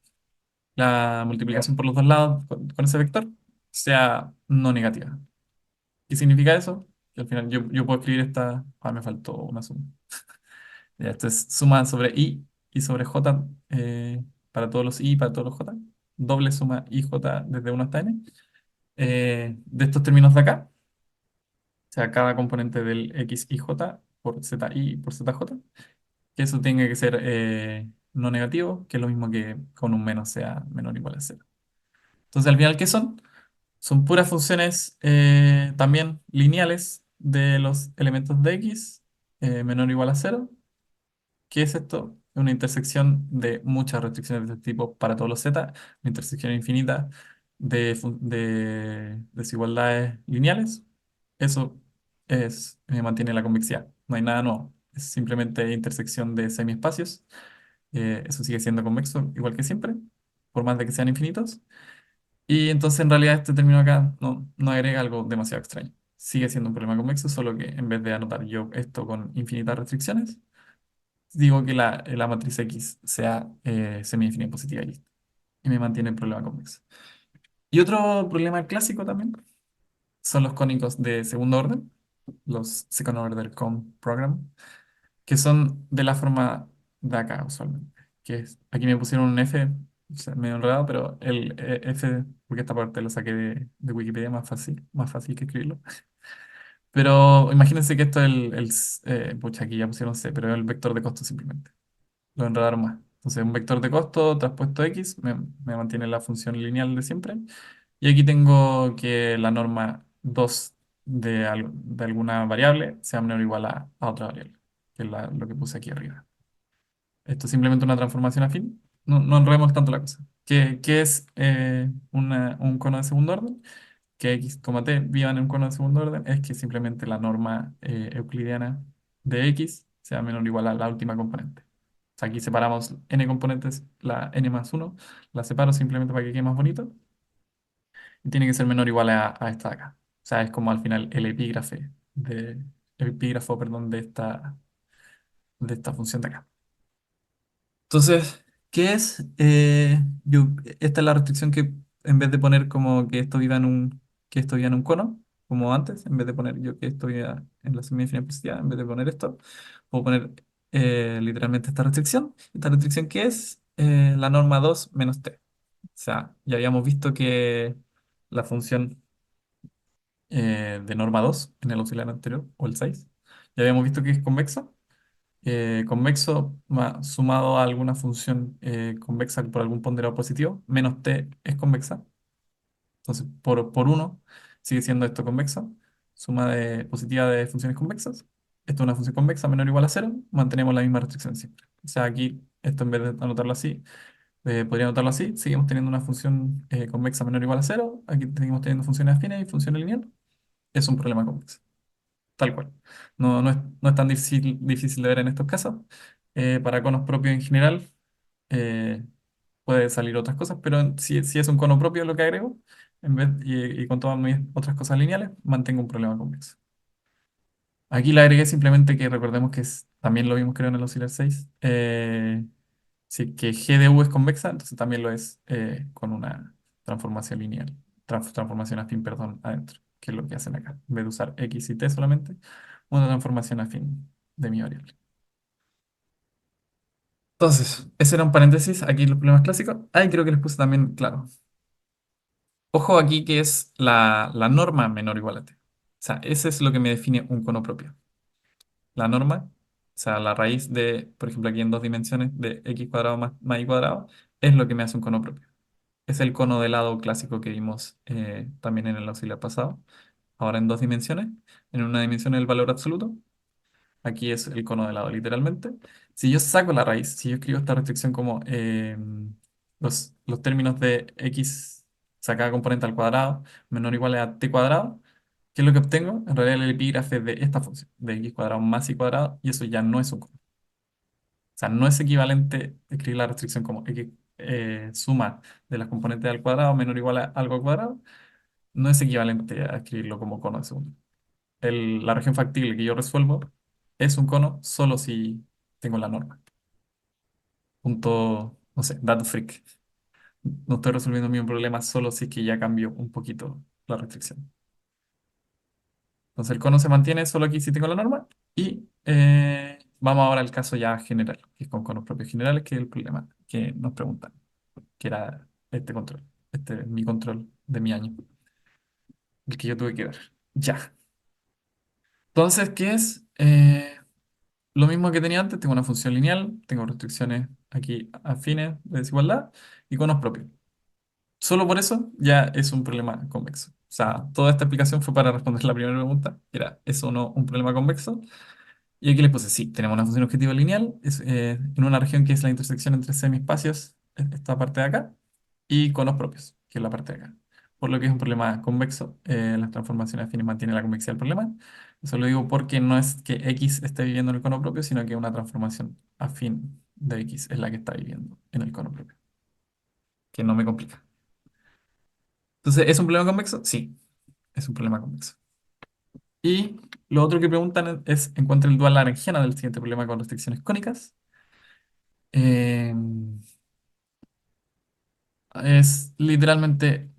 la multiplicación por los dos lados con ese vector sea no negativa. ¿Qué significa eso? Que al final yo puedo escribir esta. Ah, me faltó una suma. Ya, esto es suma sobre i y sobre j para todos los i y para todos los j. Doble suma i j desde 1 hasta n. De estos términos de acá, o sea, cada componente del x y j por z i por z j, que eso tenga que ser no negativo, que es lo mismo que con un menos sea menor o igual a cero. Entonces, al final, ¿qué son? Son puras funciones también lineales de los elementos de x menor o igual a cero. ¿Qué es esto? Una intersección de muchas restricciones de este tipo para todos los z, una intersección infinita de desigualdades lineales. Eso mantiene la convexidad. No hay nada nuevo. Es simplemente intersección de semiespacios. Eso sigue siendo convexo, igual que siempre, por más de que sean infinitos. Y entonces en realidad este término acá no agrega algo demasiado extraño. Sigue siendo un problema convexo, solo que en vez de anotar yo esto con infinitas restricciones, digo que la matriz X sea semidefinida positiva y listo. Y me mantiene el problema convexo. Y otro problema clásico también son los cónicos de segundo orden, los second order cone program, que son de la forma de acá usualmente. Aquí me pusieron un F, o sea, medio enredado, pero el F, porque esta parte lo saqué de Wikipedia, más fácil que escribirlo. Pero imagínense que esto es pucha, aquí ya pusieron C, pero es el vector de costo simplemente. Lo enredaron más. Entonces, un vector de costo traspuesto X me mantiene la función lineal de siempre. Y aquí tengo que la norma 2 de alguna variable sea menor o igual a otra variable, que es lo que puse aquí arriba. Esto es simplemente una transformación afín. No enredemos tanto la cosa. ¿Qué es un cono de segundo orden? Que x, t vivan en un cono de segundo orden es que simplemente la norma euclidiana de x sea menor o igual a la última componente. O sea, aquí separamos n componentes, la n más uno la separo simplemente para que quede más bonito, y tiene que ser menor o igual a esta de acá. O sea, es como al final el epígrafo, perdón, de esta función de acá. Entonces, ¿qué es? Esta es la restricción que en vez de poner como que esto viva en un cono, como antes, en vez de poner yo que esto viva en la semidefinida positiva, en vez de poner esto, puedo poner literalmente esta restricción. ¿Esta restricción qué es? La norma 2 menos t. O sea, ya habíamos visto que la función de norma 2 en el auxiliar anterior, o el 6, ya habíamos visto que es convexa. Convexo sumado a alguna función convexa por algún ponderado positivo, menos t es convexa. Entonces, por uno sigue siendo esto convexo. suma de, positiva de funciones convexas. Esto es una función convexa menor o igual a cero, mantenemos la misma restricción siempre. O sea, aquí, esto en vez de anotarlo así, podría anotarlo así, seguimos teniendo una función convexa menor o igual a cero, aquí seguimos teniendo funciones afines y funciones lineales. Es un problema convexo, tal cual. No es tan difícil de ver en estos casos. Para conos propios en general, eh, puede salir otras cosas, pero si es un cono propio lo que agrego, y con todas mis otras cosas lineales, mantengo un problema convexo. Aquí le agregué simplemente que recordemos que también lo vimos creo en el auxiliar 6. Si que G de U es convexa, entonces también lo es con una transformación lineal, transformación afín, perdón, adentro, que es lo que hacen acá. En vez de usar X y T solamente, una transformación afín de mi variable. Entonces, ese era un paréntesis, aquí los problemas clásicos. Ahí creo que les puse también, claro. Ojo aquí que es la norma menor o igual a T. O sea, ese es lo que me define un cono propio. La norma, o sea, la raíz de, por ejemplo, aquí en dos dimensiones de x cuadrado más y cuadrado, es lo que me hace un cono propio. Es el cono de lado clásico que vimos también en el auxiliar pasado. Ahora en dos dimensiones. En una dimensión el valor absoluto. Aquí es el cono de lado, literalmente. Si yo saco la raíz, si yo escribo esta restricción como los términos de x, o sea, cada componente al cuadrado, menor o igual a t cuadrado, ¿qué es lo que obtengo? En realidad el epígrafe de esta función, de x cuadrado más y cuadrado, y eso ya no es un cono. O sea, no es equivalente escribir la restricción como x suma de las componentes al cuadrado menor o igual a algo al cuadrado, no es equivalente a escribirlo como cono de segundo. La región factible que yo resuelvo es un cono solo si tengo la norma. Punto, no sé, dato freak. No estoy resolviendo mi problema solo si es que ya cambio un poquito la restricción. Entonces el cono se mantiene solo aquí si tengo la norma. Y vamos ahora al caso ya general, que es con conos propios generales, que es el problema que nos preguntan, que era este control. Este es mi control de mi año, el que yo tuve que dar. Ya. Entonces, ¿qué es? Lo mismo que tenía antes, tengo una función lineal, tengo restricciones aquí afines de desigualdad y conos propios. Solo por eso ya es un problema convexo. O sea, toda esta explicación fue para responder la primera pregunta, que era, ¿es o no un problema convexo? Y aquí les puse, sí, tenemos una función objetiva lineal en una región que es la intersección entre semiespacios, esta parte de acá, y conos propios, que es la parte de acá. Por lo que es un problema convexo, las transformaciones afines mantienen la convexidad del problema. Eso lo digo porque no es que X esté viviendo en el cono propio, sino que una transformación afín de X es la que está viviendo en el cono propio, que no me complica. Entonces, ¿es un problema convexo? Sí, es un problema convexo. Y lo otro que preguntan es, encuentra el dual Lagrangiano del siguiente problema con restricciones cónicas. Eh, es literalmente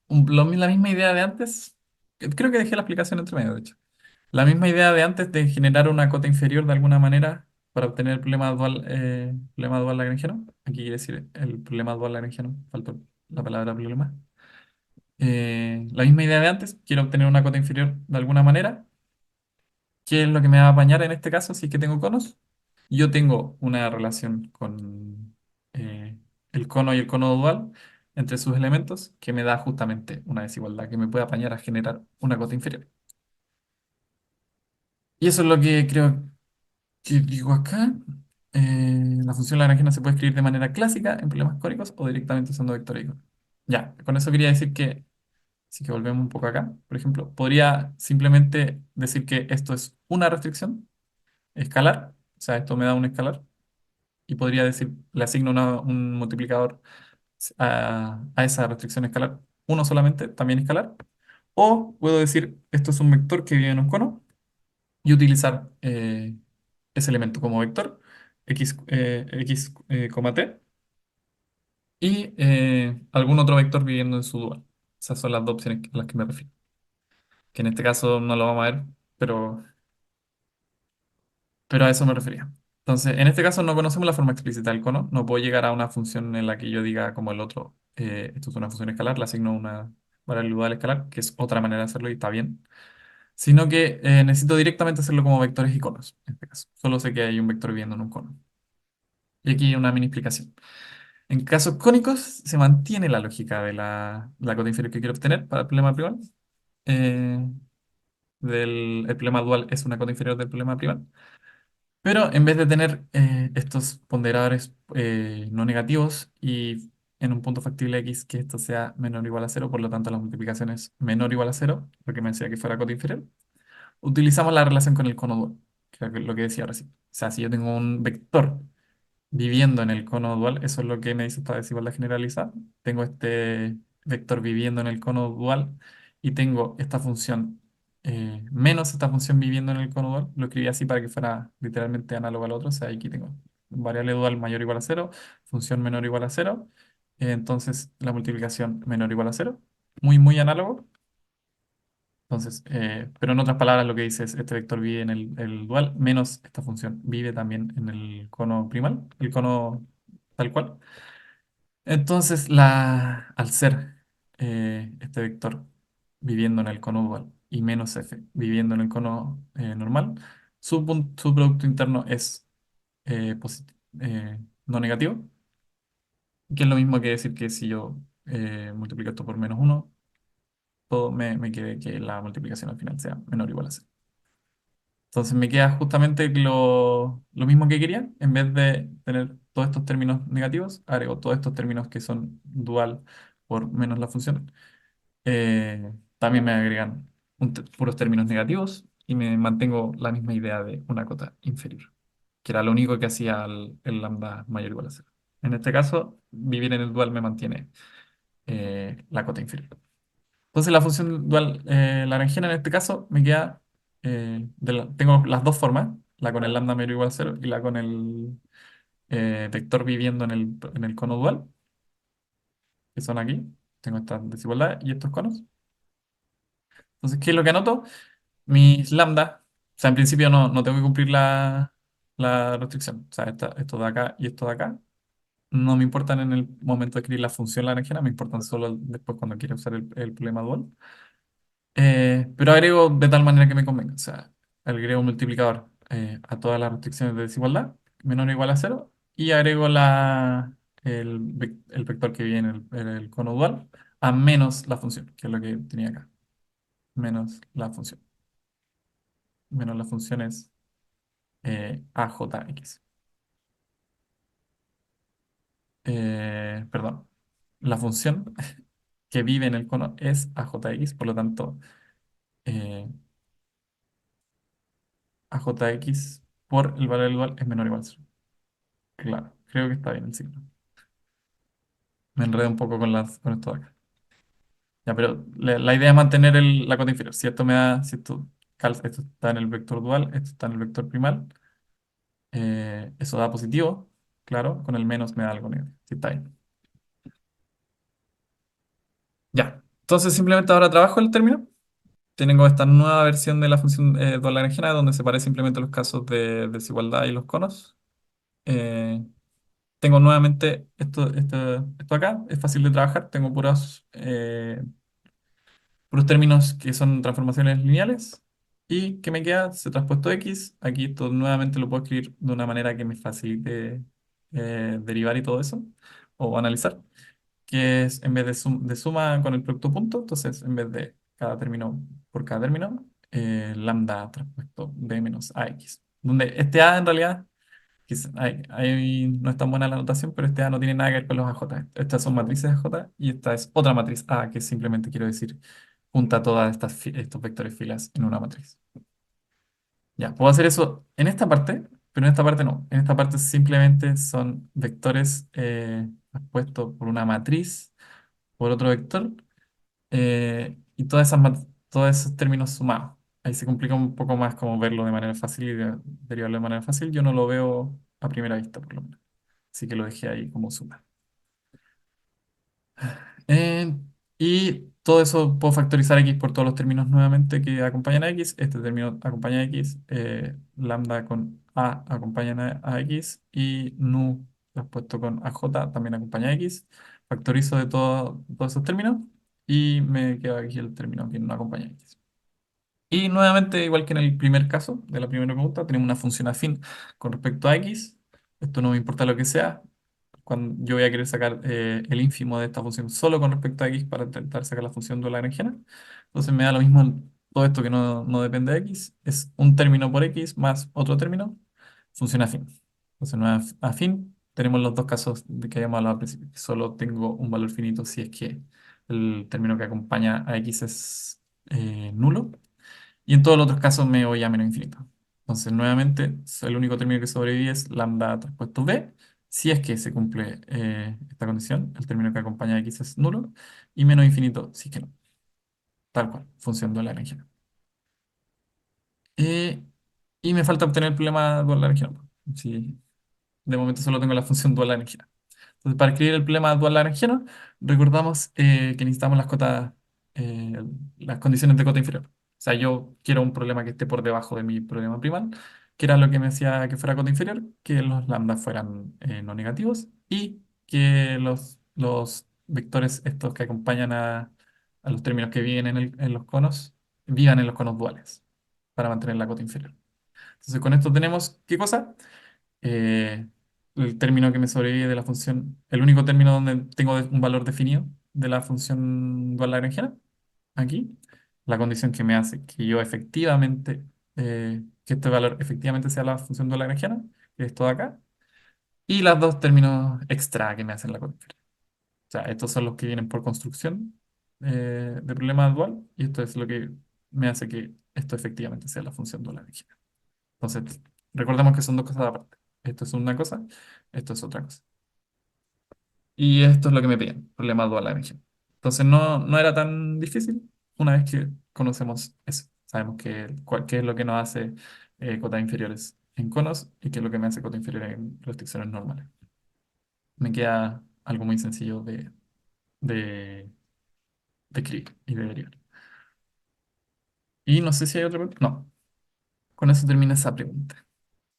la misma idea de antes. Creo que dejé la explicación entre medio, de hecho. La misma idea de antes de generar una cota inferior de alguna manera para obtener el problema dual lagrangiano. Aquí quiere decir el problema dual lagrangiano. Faltó la palabra problema. La misma idea de antes. Quiero obtener una cota inferior de alguna manera. ¿Qué es lo que me va a apañar en este caso si es que tengo conos? Yo tengo una relación con el cono y el cono dual entre sus elementos que me da justamente una desigualdad que me puede apañar a generar una cota inferior. Y eso es lo que creo que digo acá. La función lagrangiana se puede escribir de manera clásica en problemas cónicos o directamente usando vectores iconos. Ya, con eso quería decir que, si que volvemos un poco acá, por ejemplo, podría simplemente decir que esto es una restricción escalar, o sea, esto me da un escalar, y podría decir, le asigno un multiplicador a esa restricción escalar, uno solamente, también escalar, o puedo decir, esto es un vector que vive en un cono, y utilizar ese elemento como vector, x, t, y algún otro vector viviendo en su dual. Esas son las dos opciones a las que me refiero, que en este caso no lo vamos a ver, pero a eso me refería. Entonces, en este caso no conocemos la forma explícita del cono. No puedo llegar a una función en la que yo diga como el otro, esto es una función escalar, le asigno una variable dual escalar, que es otra manera de hacerlo y está bien. Sino que necesito directamente hacerlo como vectores y conos, en este caso. Solo sé que hay un vector viviendo en un cono. Y aquí hay una mini explicación. En casos cónicos se mantiene la lógica de la cota inferior que quiero obtener para el problema primal. el problema dual es una cota inferior del problema primal. Pero en vez de tener estos ponderadores no negativos y en un punto factible x que esto sea menor o igual a cero, por lo tanto la multiplicación es menor o igual a cero, porque me decía que fuera cota inferior, utilizamos la relación con el cono dual, que es lo que decía recién. O sea, si yo tengo un vector viviendo en el cono dual, eso es lo que me dice esta desigualdad generalizada. Tengo este vector viviendo en el cono dual y tengo esta función menos esta función viviendo en el cono dual. Lo escribí así para que fuera literalmente análogo al otro. O sea, aquí tengo variable dual mayor o igual a cero, función menor o igual a cero. Entonces, la multiplicación menor o igual a cero. Muy, muy análogo. Entonces, pero en otras palabras, lo que dice es este vector vive en el dual menos esta función vive también en el cono primal, el cono tal cual. Entonces, al ser este vector viviendo en el cono dual y menos f viviendo en el cono normal, su producto interno es no negativo, que es lo mismo que decir que si yo multiplico esto por menos uno, todo me quede que la multiplicación al final sea menor o igual a cero. Entonces me queda justamente lo mismo que quería. En vez de tener todos estos términos negativos, agrego todos estos términos que son dual por menos la función. También me agregan puros términos negativos y me mantengo la misma idea de una cota inferior, que era lo único que hacía el lambda mayor o igual a cero. En este caso, vivir en el dual me mantiene la cota inferior. Entonces la función dual lagrangiana en este caso me queda, tengo las dos formas, la con el lambda mayor o igual a cero y la con el vector viviendo en el cono dual, que son aquí. Tengo esta desigualdad y estos conos. Entonces, ¿qué es lo que anoto? Mis lambda, o sea, en principio no tengo que cumplir la restricción. O sea, esto de acá y esto de acá no me importan en el momento de escribir la función lagrangiana, me importan solo después cuando quiero usar el problema dual. Pero agrego de tal manera que me convenga. O sea, agrego un multiplicador a todas las restricciones de desigualdad, menor o igual a cero, y agrego el vector que viene en el cono dual a menos la función, que es lo que tenía acá. Menos la función. Menos la función es AJX. Perdón. La función que vive en el cono es AJX, por lo tanto, eh, AJX por el valor del dual es menor o igual a cero. Claro, creo que está bien el signo. Me enredo un poco con esto de acá. Ya, pero la idea es mantener la cota inferior. Si esto me da, si esto, esto está en el vector dual, esto está en el vector primal, eso da positivo, claro, con el menos me da algo negativo. Sí, está bien. Ya, entonces simplemente ahora trabajo el término. Tengo esta nueva versión de la función dual lagrangiana donde separe simplemente los casos de desigualdad y los conos. Eh, Tengo nuevamente esto acá, es fácil de trabajar, tengo puros términos que son transformaciones lineales. ¿Y qué me queda? Se traspuesto x. Aquí esto nuevamente lo puedo escribir de una manera que me facilite derivar y todo eso, o analizar, que es en vez de suma con el producto punto, entonces en vez de cada término por cada término, lambda traspuesto b menos ax. Donde este a en realidad ahí no es tan buena la notación, pero este A no tiene nada que ver con los AJ. Estas son matrices AJ y esta es otra matriz A, que simplemente quiero decir junta todas estos vectores filas en una matriz. Ya, puedo hacer eso en esta parte, pero en esta parte no. En esta parte simplemente son vectores puestos por una matriz, por otro vector, y todos esos términos sumados. Ahí se complica un poco más como verlo de manera fácil y derivarlo de manera fácil. Yo no lo veo a primera vista, por lo menos. Así que lo dejé ahí como suma. Eh, y todo eso puedo factorizar x por todos los términos nuevamente que acompañan a x. Este término acompaña a x, lambda con a acompañan a x y nu puesto con aj también acompaña a x. Factorizo de todos esos términos y me queda aquí el término que no acompaña a x. Y nuevamente, igual que en el primer caso de la primera pregunta, tenemos una función afín con respecto a x. Esto no me importa lo que sea, cuando yo voy a querer sacar el ínfimo de esta función solo con respecto a x para intentar sacar la función de la lagrangiana. Entonces me da lo mismo todo esto que no depende de X, es un término por X más otro término, funciona afín. Entonces no es afín, tenemos los dos casos de que habíamos hablado al principio, que solo tengo un valor finito si es que el término que acompaña a X es nulo, y en todos los otros casos me voy a menos infinito. Entonces, nuevamente, el único término que sobrevive es lambda traspuesto b, si es que se cumple esta condición, el término que acompaña a X es nulo, y menos infinito si es que no. Tal cual, función dual Lagrangiana. Eh, y me falta obtener el problema dual Lagrangiano. Sí, de momento solo tengo la función dual Lagrangiana. Entonces, para escribir el problema dual Lagrangiano, recordamos que necesitamos las cotas, eh, las condiciones de cota inferior. O sea, yo quiero un problema que esté por debajo de mi problema primal, que era lo que me decía que fuera cota inferior, que los lambdas fueran no negativos y que los vectores estos que acompañan a los términos que viven en los conos, vivan en los conos duales para mantener la cota inferior. Entonces, con esto tenemos, ¿qué cosa? eh, el término que me sobrevive de la función, el único término donde tengo un valor definido de la función dual lagrangiana, aquí, la condición que me hace que yo efectivamente, que este valor efectivamente sea la función dual lagrangiana, que es todo acá, y los dos términos extra que me hacen la condición. O sea, estos son los que vienen por construcción de problema dual, y esto es lo que me hace que esto efectivamente sea la función dual lagrangiana. Entonces, recordemos que son dos cosas aparte. Esto es una cosa, esto es otra cosa. Y esto es lo que me piden, problema dual Lagrangiano. Entonces, no era tan difícil una vez que conocemos eso. Sabemos qué es lo que nos hace cotas inferiores en conos y qué es lo que me hace cotas inferiores en restricciones normales. Me queda algo muy sencillo de, de escribir y de derivar. Y no sé si hay otra pregunta. No, con eso termina esa pregunta.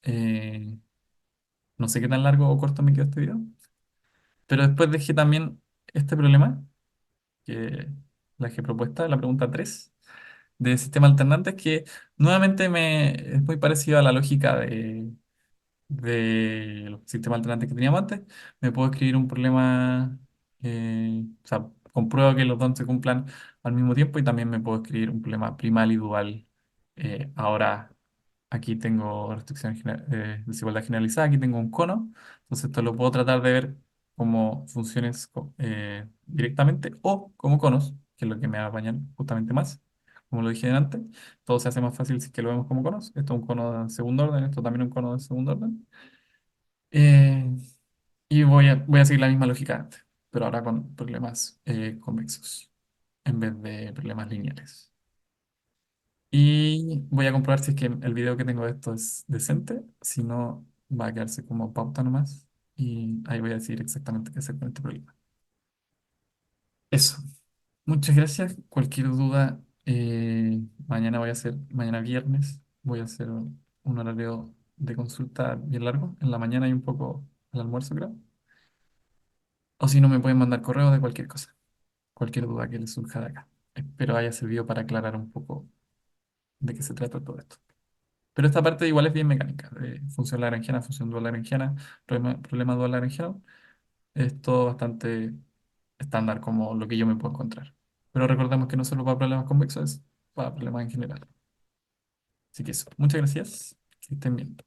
Eh, no sé qué tan largo o corto me quedó este video. Pero después dejé también este problema, que la dejé propuesta, la pregunta 3 de sistema alternante, que nuevamente es muy parecido a la lógica de los sistemas alternantes que teníamos antes. Me puedo escribir un problema, o sea, compruebo que los dos se cumplan al mismo tiempo y también me puedo escribir un problema primal y dual. Ahora aquí tengo desigualdad generalizada, aquí tengo un cono, entonces esto lo puedo tratar de ver como funciones directamente o como conos, que es lo que me va a apañar justamente más, como lo dije antes. Todo se hace más fácil si es que lo vemos como conos. Esto es un cono de segundo orden, esto también es un cono de segundo orden. Eh, y voy a seguir la misma lógica de antes, pero ahora con problemas convexos en vez de problemas lineales. Y voy a comprobar si es que el video que tengo de esto es decente. Si no, va a quedarse como pauta nomás. Y ahí voy a decir exactamente qué hacer con este problema. Eso. Muchas gracias. Cualquier duda, mañana viernes, voy a hacer un horario de consulta bien largo. En la mañana y un poco al almuerzo, creo. O si no, me pueden mandar correo de cualquier cosa. Cualquier duda que les surja de acá. Espero haya servido para aclarar un poco de qué se trata todo esto. Pero esta parte igual es bien mecánica, de función lagrangiana, función dual lagrangiana, problema dual lagrangiano. Es todo bastante estándar como lo que yo me puedo encontrar. Pero recordemos que no solo para problemas convexos, es para problemas en general. Así que eso, muchas gracias, que estén bien.